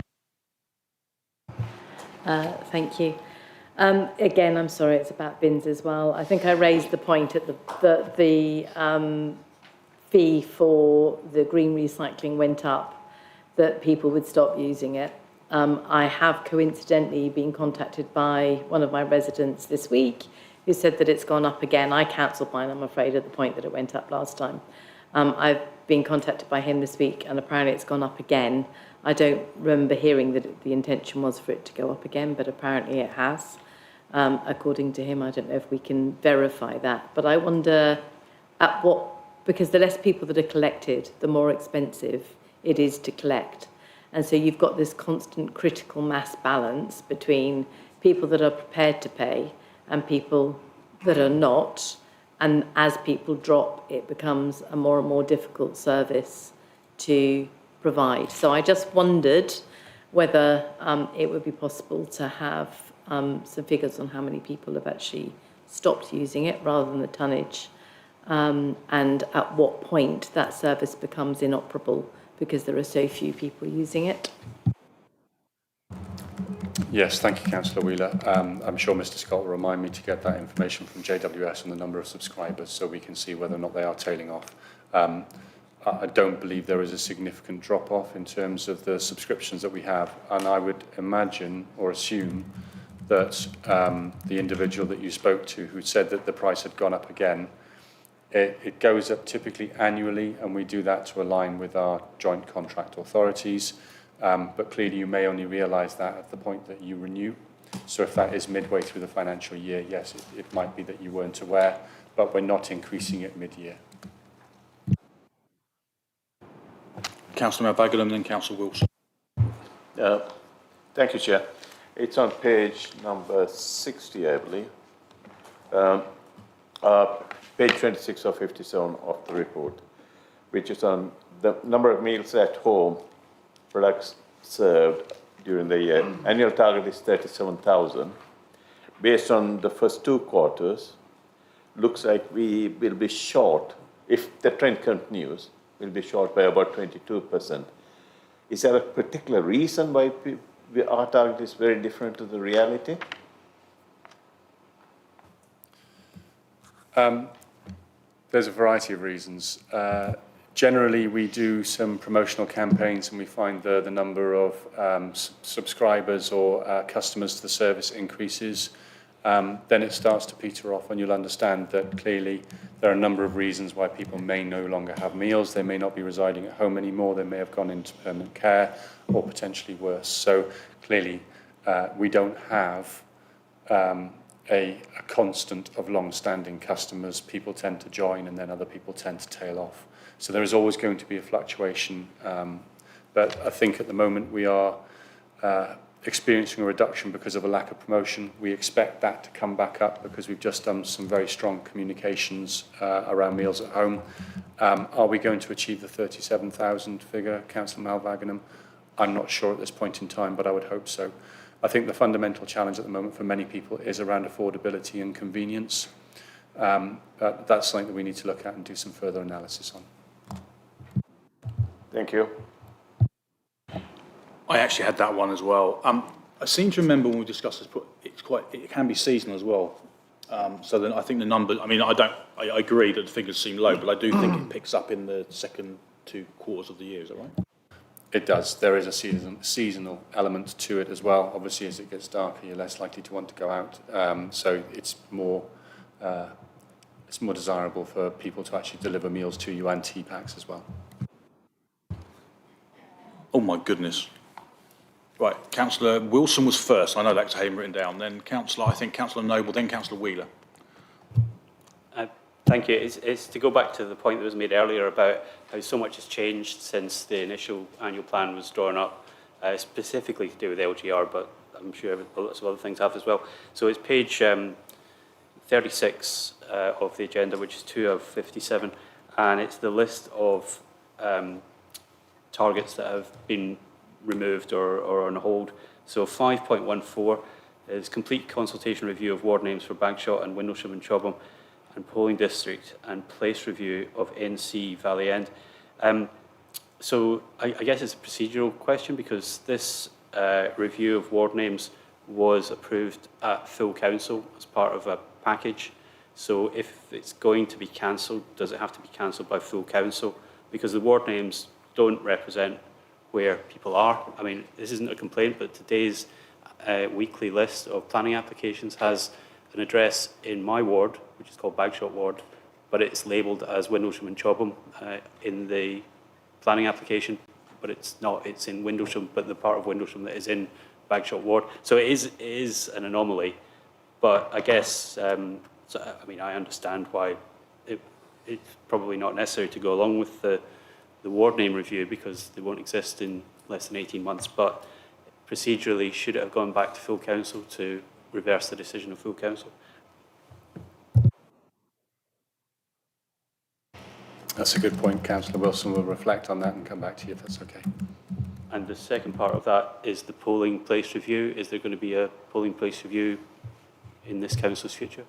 Thank you. Again, I'm sorry, it's about bins as well. I think I raised the point at the fee for the green recycling went up, that people would stop using it. I have coincidentally been contacted by one of my residents this week who said that it's gone up again. I cancelled mine, I'm afraid, at the point that it went up last time. I've been contacted by him this week, and apparently it's gone up again. I don't remember hearing that the intention was for it to go up again, but apparently it has. According to him, I don't know if we can verify that. But I wonder at what, because the less people that are collected, the more expensive it is to collect. And so you've got this constant critical mass balance between people that are prepared to pay and people that are not. And as people drop, it becomes a more and more difficult service to provide. So I just wondered whether it would be possible to have some figures on how many people have actually stopped using it rather than the tonnage, and at what point that service becomes inoperable because there are so few people using it. Yes, thank you, Councillor Wheeler. I'm sure Mr. Scott will remind me to get that information from JWS on the number of subscribers so we can see whether or not they are tailing off. I don't believe there is a significant drop-off in terms of the subscriptions that we have, and I would imagine or assume that the individual that you spoke to who said that the price had gone up again, it goes up typically annually, and we do that to align with our joint contract authorities. But clearly you may only realise that at the point that you renew. So if that is midway through the financial year, yes, it might be that you weren't aware, but we're not increasing it mid-year. Councillor Bagulham and then Councillor Wilson. Thank you, Chair. It's on page number 60, I believe. Page 26 or 57 of the report, which is on the number of meals at home products served during the year. Annual target is 37,000. Based on the first two quarters, looks like we will be short, if the trend continues, we'll be short by about 22%. Is there a particular reason why our target is very different to the reality? There's a variety of reasons. Generally, we do some promotional campaigns and we find the number of subscribers or customers to the service increases. Then it starts to peter off, and you'll understand that clearly there are a number of reasons why people may no longer have meals. They may not be residing at home anymore. They may have gone into permanent care or potentially worse. So clearly we don't have a constant of long-standing customers. People tend to join and then other people tend to tail off. So there is always going to be a fluctuation. But I think at the moment we are experiencing a reduction because of a lack of promotion. We expect that to come back up because we've just done some very strong communications around meals at home. Are we going to achieve the 37,000 figure, Councillor Malvaganam? I'm not sure at this point in time, but I would hope so. I think the fundamental challenge at the moment for many people is around affordability and convenience. But that's something that we need to look at and do some further analysis on. Thank you. I actually had that one as well. I seem to remember when we discussed this, it can be seasonal as well. So then I think the number, I agree that the figures seem low, but I do think it picks up in the second 2 quarters of the year, is that right? It does. There is a seasonal element to it as well. Obviously, as it gets darker, you're less likely to want to go out. So it's more desirable for people to actually deliver meals to you and tea packs as well. Oh my goodness. Right, Councillor Wilson was first. I know that's how him written down. Then Councillor Noble, then Councillor Wheeler. Thank you. It's to go back to the point that was made earlier about how so much has changed since the initial annual plan was drawn up, specifically to do with LGR, but I'm sure lots of other things have as well. So it's page 36 of the agenda, which is 2 of 57, and it's the list of targets that have been removed or on hold. So 5.14 is complete consultation review of ward names for Bagshot and Windlesham and Chobham, and polling district and place review of NC Valley End. So I guess it's a procedural question because this review of ward names was approved at full council as part of a package. So if it's going to be cancelled, does it have to be cancelled by full council? Because the ward names don't represent where people are. I mean, this isn't a complaint, but today's weekly list of planning applications has an address in my ward, which is called Bagshot Ward, but it's labelled as Windlesham and Chobham in the planning application, but it's not. It's in Windlesham, but the part of Windlesham that is in Bagshot Ward. So it is an anomaly, but I guess, I understand why it's probably not necessary to go along with the ward name review because they won't exist in less than 18 months, but procedurally, should it have gone back to full council to reverse the decision of full council? That's a good point. Councillor Wilson will reflect on that and come back to you if that's okay. And the second part of that is the polling place review. Is there going to be a polling place review in this council's future?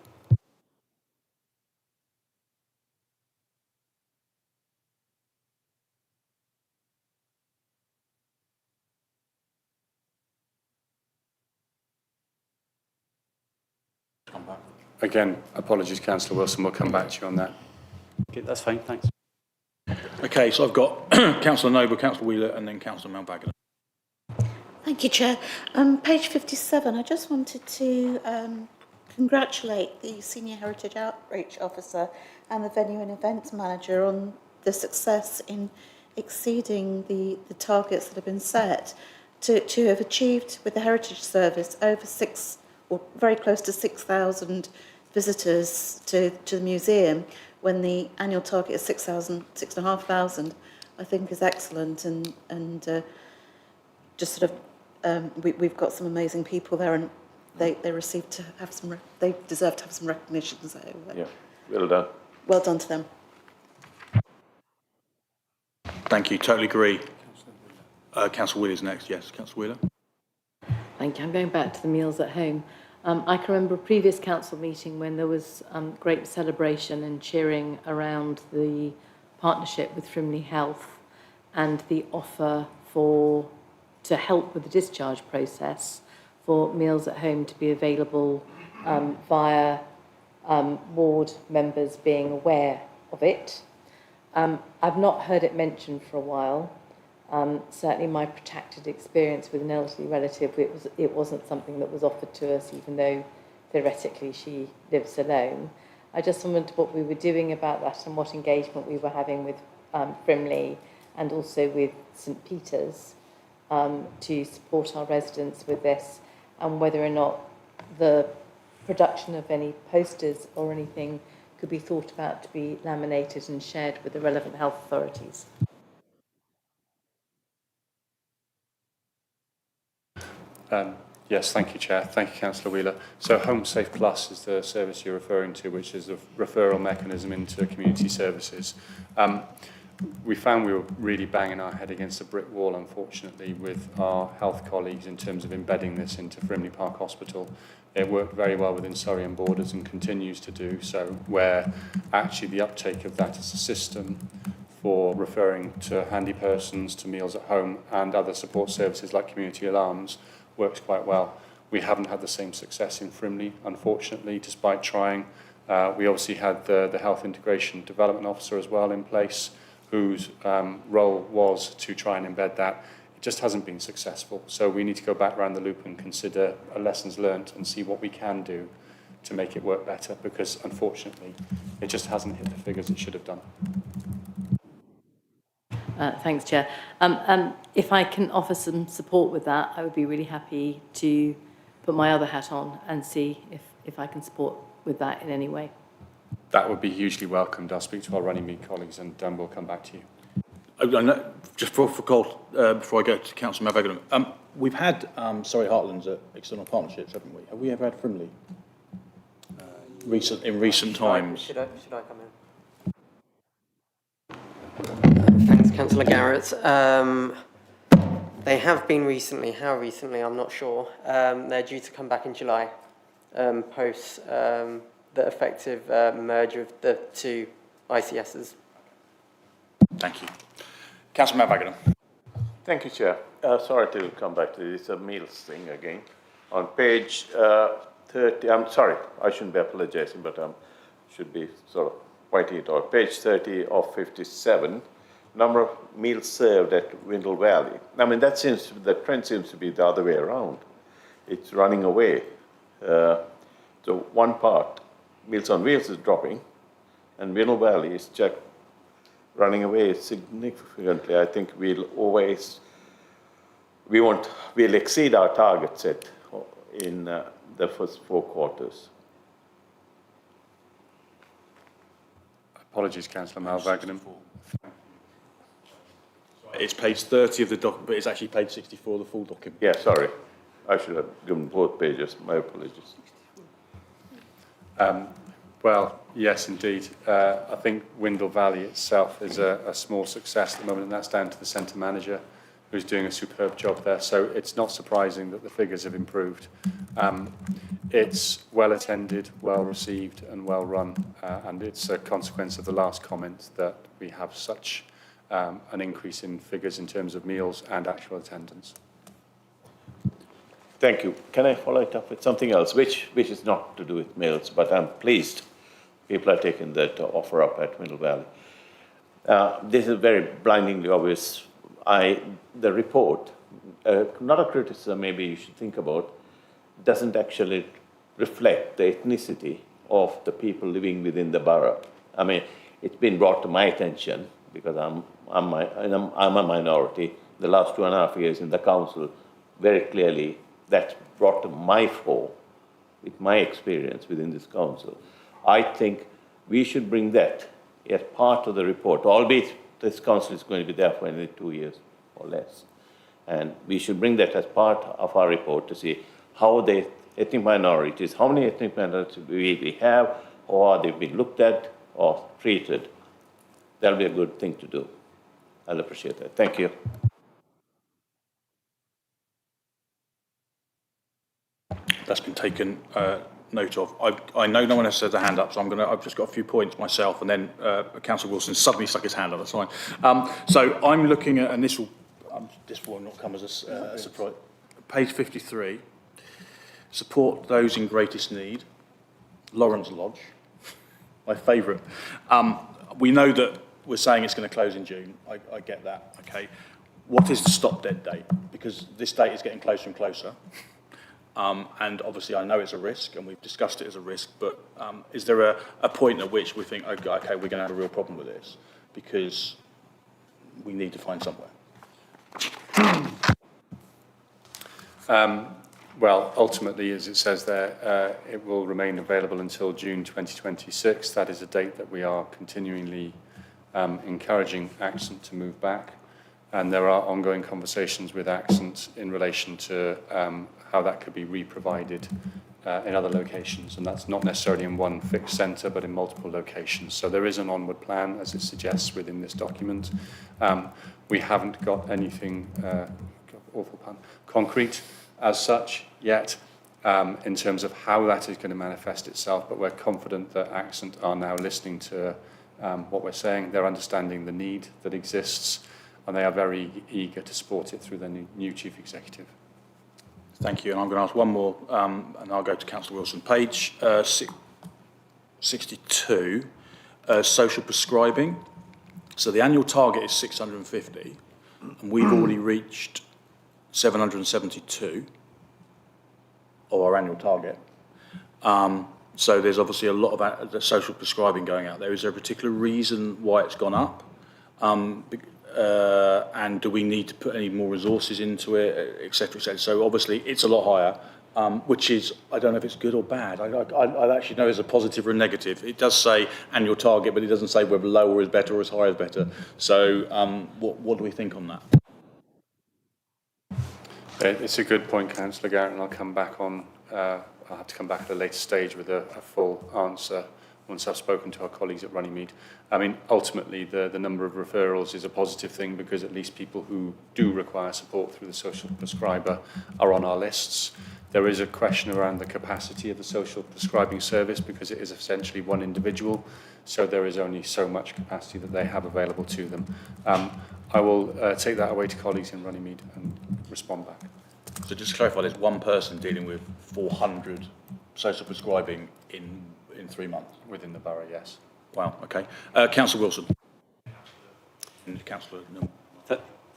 Again, apologies, Councillor Wilson. We'll come back to you on that. Okay, that's fine. Thanks. Okay, so I've got Councillor Noble, Councillor Wheeler, and then Councillor Malvaganam. Thank you, Chair. Page 57, I just wanted to congratulate the Senior Heritage Outreach Officer and the Venue and Events Manager on the success in exceeding the targets that have been set to have achieved with the Heritage Service over or very close to 6,000 visitors to the museum when the annual target is 6,500, I think is excellent, and just sort of we've got some amazing people there, and they deserve to have some recognition. So yeah, well done. Well done to them. Thank you. Totally agree. Councillor Wheeler is next. Yes, Councillor Wheeler. Thank you. I'm going back to the meals at home. I can remember a previous council meeting when there was great celebration and cheering around the partnership with Frimley Health and the offer to help with the discharge process for meals at home to be available via ward members being aware of it. I've not heard it mentioned for a while. Certainly my protracted experience with an elderly relative, it wasn't something that was offered to us, even though theoretically she lives alone. I just wondered what we were doing about that and what engagement we were having with Frimley and also with St Peter's to support our residents with this, and whether or not the production of any posters or anything could be thought about to be laminated and shared with the relevant health authorities. Yes, thank you, Chair. Thank you, Councillor Wheeler. So Home Safe Plus is the service you're referring to, which is a referral mechanism into community services. We found we were really banging our head against a brick wall, unfortunately, with our health colleagues in terms of embedding this into Frimley Park Hospital. It worked very well within Surrey and Borders and continues to do so, where actually the uptake of that as a system for referring to handy persons, to meals at home and other support services like community alarms works quite well. We haven't had the same success in Frimley, unfortunately, despite trying. We obviously had the Health Integration Development Officer as well in place, whose role was to try and embed that. It just hasn't been successful. So we need to go back around the loop and consider lessons learnt and see what we can do to make it work better, because unfortunately it just hasn't hit the figures it should have done. Thanks, Chair. If I can offer some support with that, I would be really happy to put my other hat on and see if I can support with that in any way. That would be hugely welcomed. I'll speak to our running meet colleagues and we'll come back to you. Just before I go to Councillor Mavagadam, we've had Surrey Heartlands at external partnerships, haven't we? Have we ever had Frimley in recent times? Should I come in? Thanks, Councillor Garrett. They have been recently. How recently, I'm not sure. They're due to come back in July, post the effective merger of the two ICSs. Thank you. Councillor Mavagadam. Thank you, Chair. Sorry to come back to this meals thing again. On page 30, I'm sorry, I shouldn't be apologising, but I should be sort of pointing it out. Page 30 of 57, number of meals served at Windle Valley. I mean, the trend seems to be the other way around. It's running away. So one part, Meals on Wheels is dropping, and Windle Valley is just running away significantly. I think we'll exceed our target set in the first 4 quarters. Apologies, Councillor Mavagadam. It's page 30 of the document, but it's actually page 64 of the full document. Yeah, sorry. I should have given both pages. My apologies. Well, yes, indeed. I think Windle Valley itself is a small success at the moment, and that's down to the centre manager, who's doing a superb job there. So it's not surprising that the figures have improved. It's well attended, well received and well run, and it's a consequence of the last comment that we have such an increase in figures in terms of meals and actual attendance. Thank you. Can I follow it up with something else, which is not to do with meals, but I'm pleased people are taking that offer up at Windle Valley. This is very blindingly obvious. The report, not a criticism maybe you should think about, doesn't actually reflect the ethnicity of the people living within the borough. I mean, it's been brought to my attention because I'm a minority. The last 2.5 years in the council, very clearly, that's brought to my fore with my experience within this council. I think we should bring that as part of the report, albeit this council is going to be there for only 2 years or less. And we should bring that as part of our report to see how the ethnic minorities, how many ethnic minorities we have, or are they being looked at or treated. That'll be a good thing to do. I'll appreciate that. Thank you. That's been taken note of. I know no one has had a hand up, so I've just got a few points myself, and then Councillor Wilson suddenly stuck his hand up. That's fine. So I'm looking at, and this will not come as a surprise. Page 53. Support those in greatest need. Lawrence Lodge, my favourite. We know that we're saying it's going to close in June. I get that, okay. What is the stop dead date? Because this date is getting closer and closer. And obviously I know it's a risk, and we've discussed it as a risk, but is there a point at which we think, okay, we're going to have a real problem with this because we need to find somewhere? Well, ultimately, as it says there, it will remain available until June 2026. That is a date that we are continually encouraging Accent to move back. And there are ongoing conversations with Accent in relation to how that could be re-provided in other locations. And that's not necessarily in one fixed centre, but in multiple locations. So there is an onward plan, as it suggests within this document. We haven't got anything, awful pun, concrete as such yet in terms of how that is going to manifest itself, but we're confident that Accent are now listening to what we're saying. They're understanding the need that exists, and they are very eager to support it through their new chief executive. Thank you, and I'm going to ask one more, and I'll go to Councillor Wilson. Page 62, social prescribing. So the annual target is 650, and we've already reached 772 of our annual target. So there's obviously a lot of the social prescribing going out there. Is there a particular reason why it's gone up? And do we need to put any more resources into it, et cetera, et cetera? So obviously it's a lot higher, which is, I don't know if it's good or bad. I actually know there's a positive or a negative. It does say annual target, but it doesn't say whether lower is better or as high is better. So what do we think on that? It's a good point, Councillor Garrett, and I'll come back on. I'll have to come back at a later stage with a full answer once I've spoken to our colleagues at Runnymede. I mean, ultimately, the number of referrals is a positive thing because at least people who do require support through the social prescriber are on our lists. There is a question around the capacity of the social prescribing service because it is essentially one individual, so there is only so much capacity that they have available to them. I will take that away to colleagues in Runnymede and respond back. So just to clarify, there's one person dealing with 400 social prescribing in 3 months? Within the borough, yes. Wow, okay. Councillor Wilson. Councillor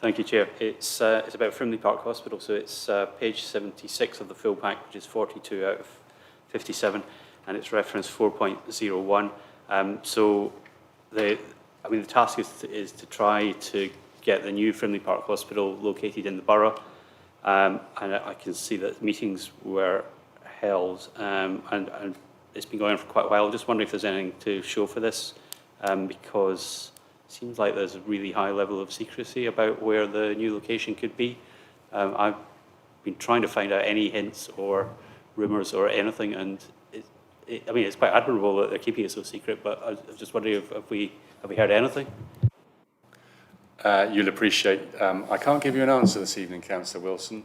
Thank you, Chair. It's about Frimley Park Hospital, so it's page 76 of the full pack, which is 42 out of 57, and it's reference 4.01. So the task is to try to get the new Frimley Park Hospital located in the borough, and I can see that meetings were held, and it's been going on for quite a while. I'm just wondering if there's anything to show for this, because it seems like there's a really high level of secrecy about where the new location could be. I've been trying to find out any hints or rumours or anything, and it's quite admirable that they're keeping it so secret, but I was just wondering if we heard anything? You'll appreciate, I can't give you an answer this evening, Councillor Wilson.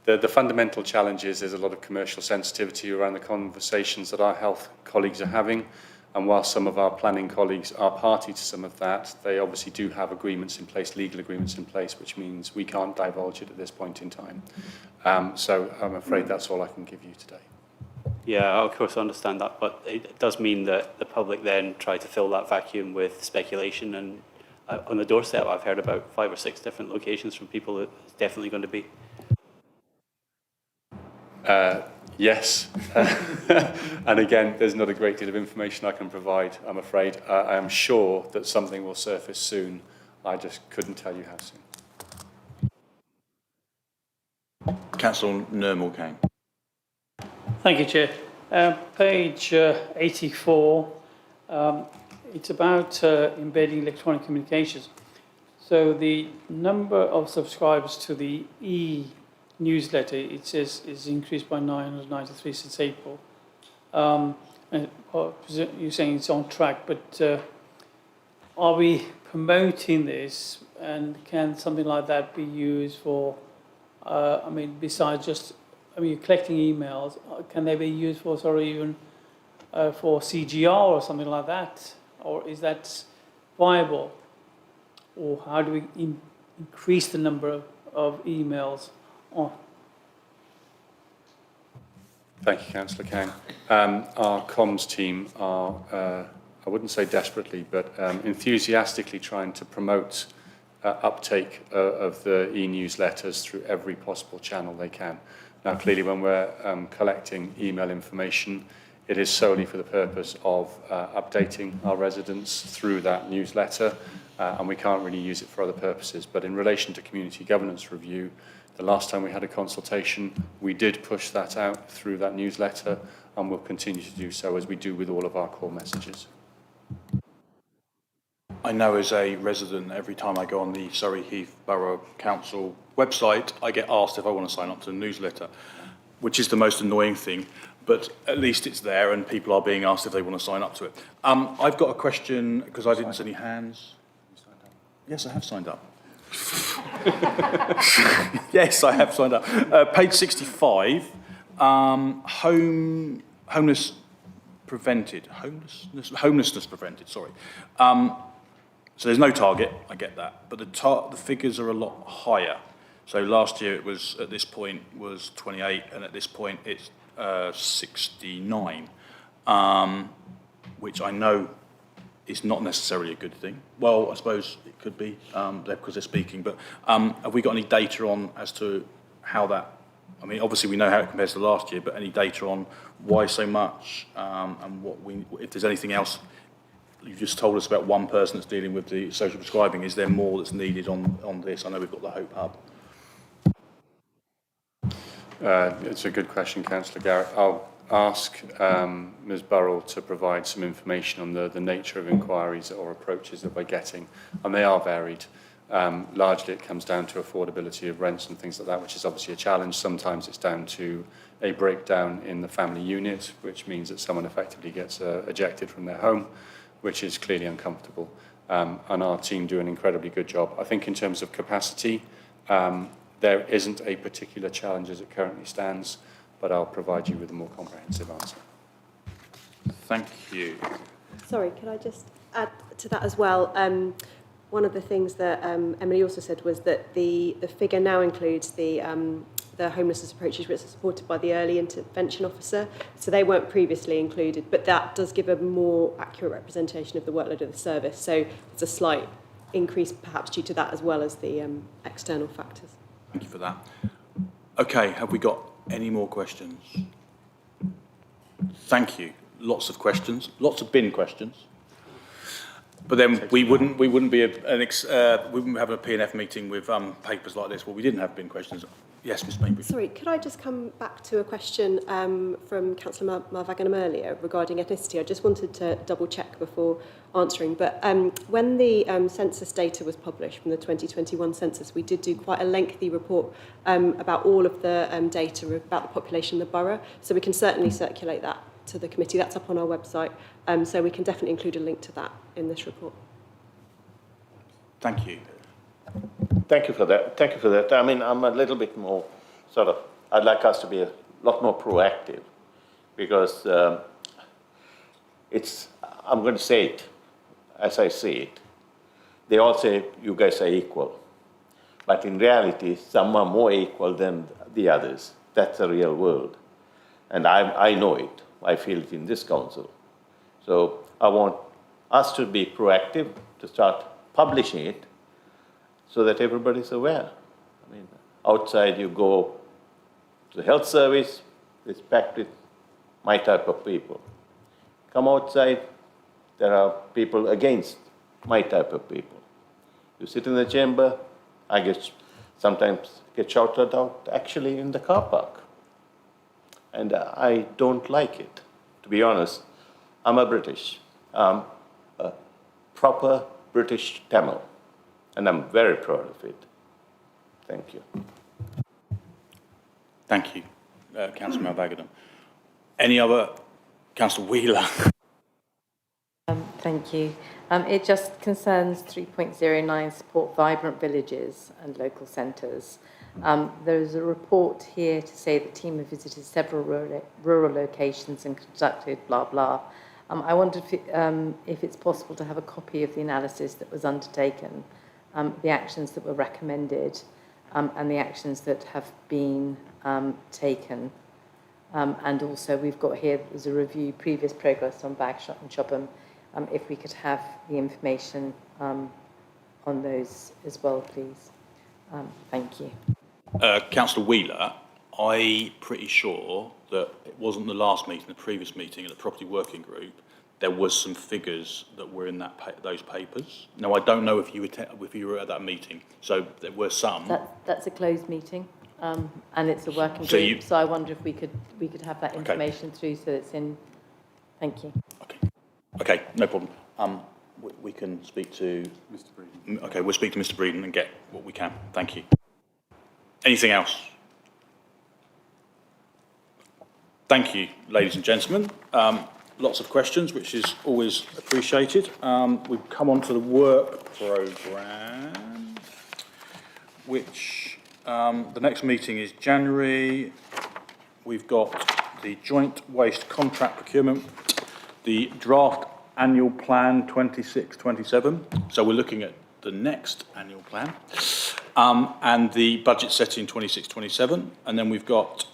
The fundamental challenge is there's a lot of commercial sensitivity around the conversations that our health colleagues are having, and while some of our planning colleagues are party to some of that, they obviously do have agreements in place, legal agreements in place, which means we can't divulge it at this point in time. So I'm afraid that's all I can give you today. Yeah, of course I understand that, but it does mean that the public then try to fill that vacuum with speculation, and on the doorstep I've heard about 5 or 6 different locations from people that it's definitely going to be. Yes, and again, there's not a great deal of information I can provide, I'm afraid. I am sure that something will surface soon. I just couldn't tell you how soon. Councillor Nermal-Kane. Thank you, Chair. Page 84, it's about embedding electronic communications. So the number of subscribers to the newsletter, it says, is increased by 993 since April. And you're saying it's on track, but are we promoting this, and can something like that be used for, besides just, you're collecting emails, can they be used for, even for CGR or something like that? Or is that viable? Or how do we increase the number of emails? Thank you, Councillor Kane. Our comms team are I wouldn't say desperately, but enthusiastically trying to promote uptake of the e-newsletters through every possible channel they can. Now, clearly, when we're collecting email information, it is solely for the purpose of updating our residents through that newsletter, and we can't really use it for other purposes. But in relation to community governance review, the last time we had a consultation, we did push that out through that newsletter, and we'll continue to do so as we do with all of our core messages. I know as a resident, every time I go on the Surrey Heath Borough Council website, I get asked if I want to sign up to the newsletter, which is the most annoying thing, but at least it's there and people are being asked if they want to sign up to it. I've got a question, because I didn't see any hands. Yes, I have signed up. Yes, I have signed up. Page 65, homelessness prevented, sorry. So there's no target, I get that, but the figures are a lot higher. So last year it was, at this point, was 28, and at this point it's 69, which I know is not necessarily a good thing. Well, I suppose it could be, because they're speaking, but have we got any data on as to how that, I mean, obviously we know how it compares to last year, but any data on why so much, and if there's anything else? You've just told us about one person that's dealing with the social prescribing. Is there more that's needed on this? I know we've got the Hope Hub. It's a good question, Councillor Garrett. I'll ask Ms Burrell to provide some information on the nature of inquiries or approaches that we're getting, and they are varied. Largely it comes down to affordability of rents and things like that, which is obviously a challenge. Sometimes it's down to a breakdown in the family unit, which means that someone effectively gets ejected from their home, which is clearly uncomfortable. And our team do an incredibly good job. I think in terms of capacity, there isn't a particular challenge as it currently stands, but I'll provide you with a more comprehensive answer. Thank you. Sorry, could I just add to that as well? One of the things that Emily also said was that the figure now includes the homelessness approaches which are supported by the early intervention officer. So they weren't previously included, but that does give a more accurate representation of the workload of the service. So it's a slight increase perhaps due to that as well as the external factors. Thank you for that. Okay, have we got any more questions? Thank you. Lots of questions, lots of bin questions. But then we wouldn't be we wouldn't have a P&F meeting with papers like this. Well, we didn't have bin questions. Yes, Ms Bainbridge. Sorry, could I just come back to a question from Councillor Marvaganam earlier regarding ethnicity? I just wanted to double check before answering. But when the census data was published from the 2021 census, we did do quite a lengthy report about all of the data about the population in the borough. So we can certainly circulate that to the committee. That's up on our website. So we can definitely include a link to that in this report. Thank you. Thank you for that. Thank you for that. I mean, I'm a little bit more I'd like us to be a lot more proactive, because I'm going to say it as I see it. They all say you guys are equal, but in reality, some are more equal than the others. That's the real world. And I know it. I feel it in this council. So I want us to be proactive, to start publishing it, so that everybody's aware. I mean, outside you go to the health service, it's packed with my type of people. Come outside, there are people against my type of people. You sit in the chamber, I sometimes get shouted out actually in the car park. And I don't like it, to be honest. I'm a British. I'm a proper British Tamil. And I'm very proud of it. Thank you. Thank you, Councillor Malvagadam. Any other? Councillor Wheeler. Thank you. It just concerns 3.09, support vibrant villages and local centres. There is a report here to say the team have visited several rural locations and conducted blah, blah. I wondered if it's possible to have a copy of the analysis that was undertaken, the actions that were recommended, and the actions that have been taken. And also we've got here, there's a review, previous progress on Bagshot and Chobham, if we could have the information on those as well, please. Thank you. Councillor Wheeler, I'm pretty sure that it wasn't the last meeting, the previous meeting at the Property Working Group, there was some figures that were in those papers. Now, I don't know if you were at that meeting, so there were some. That's a closed meeting, and it's a working group. So I wonder if we could have that information through, so it's in. Thank you. Okay, no problem. We can speak to Mr. Breeden. Okay, we'll speak to Mr. Breeden and get what we can. Thank you. Anything else? Thank you, ladies and gentlemen. Lots of questions, which is always appreciated. We've come on to the work programme, which the next meeting is January. We've got the joint waste contract procurement, the draft annual plan 26-27. So we're looking at the next annual plan. And the budget setting 26-27. And then we've got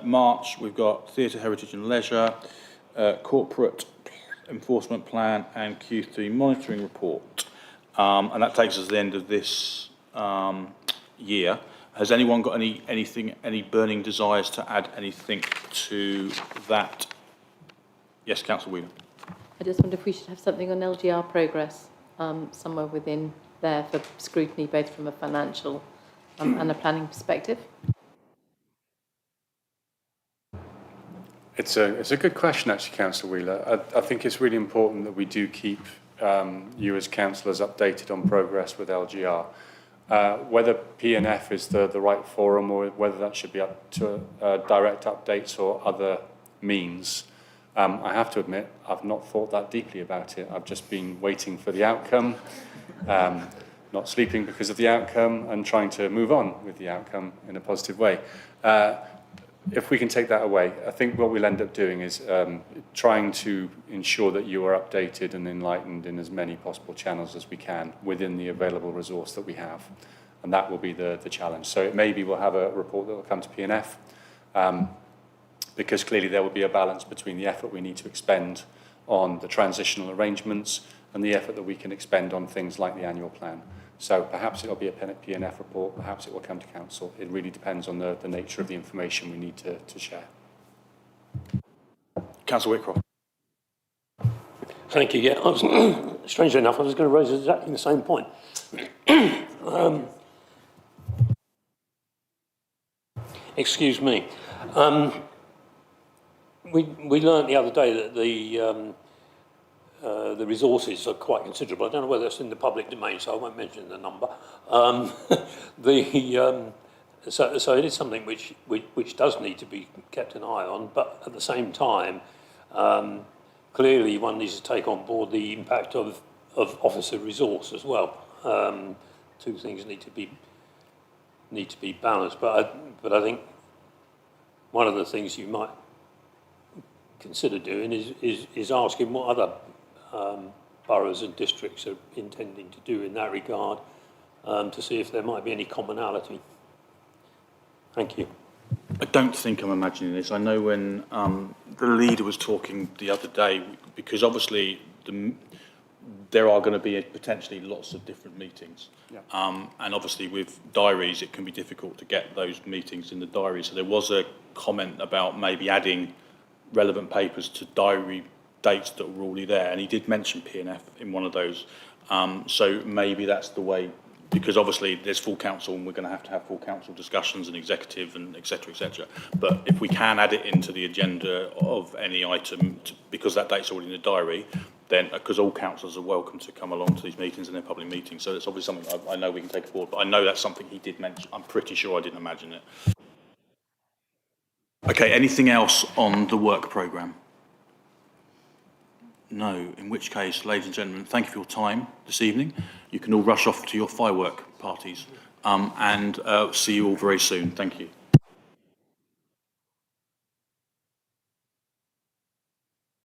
March, we've got Theatre, Heritage and Leisure, corporate enforcement plan and Q3 monitoring report. And that takes us to the end of this year. Has anyone got any burning desires to add anything to that? Yes, Councillor Wheeler. I just wonder if we should have something on LGR progress somewhere within there for scrutiny, both from a financial and a planning perspective. It's a good question, actually, Councillor Wheeler. I think it's really important that we do keep you as councillors updated on progress with LGR. Whether P&F is the right forum or whether that should be up to direct updates or other means, I have to admit, I've not thought that deeply about it. I've just been waiting for the outcome, not sleeping because of the outcome, and trying to move on with the outcome in a positive way. If we can take that away, I think what we'll end up doing is trying to ensure that you are updated and enlightened in as many possible channels as we can within the available resource that we have. And that will be the challenge. So it maybe we'll have a report that will come to P&F, because clearly there will be a balance between the effort we need to expend on the transitional arrangements and the effort that we can expend on things like the annual plan. So perhaps it'll be a P&F report, perhaps it will come to council. It really depends on the nature of the information we need to share. Councillor Whitcroft. Thank you. Yeah, strangely enough, I was going to raise exactly the same point. Excuse me. We learned the other day that the resources are quite considerable. I don't know whether it's in the public domain, so I won't mention the number. So it is something which does need to be kept an eye on, but at the same time, clearly one needs to take on board the impact of officer resource as well. Two things need to be balanced, but I think one of the things you might consider doing is asking what other boroughs and districts are intending to do in that regard, to see if there might be any commonality. Thank you. I don't think I'm imagining this. I know when the leader was talking the other day, because obviously there are going to be potentially lots of different meetings. Yeah. And obviously with diaries, it can be difficult to get those meetings in the diary. So there was a comment about maybe adding relevant papers to diary dates that were already there. And he did mention P&F in one of those. So maybe that's the way, because obviously there's full council and we're going to have full council discussions and executive and et cetera, et cetera. But if we can add it into the agenda of any item, because that date's already in the diary, then, because all councillors are welcome to come along to these meetings and they're public meetings. So it's obviously something I know we can take forward, but I know that's something he did mention. I'm pretty sure I didn't imagine it. Okay, anything else on the work programme? No, in which case, ladies and gentlemen, thank you for your time this evening. You can all rush off to your firework parties and see you all very soon. Thank you.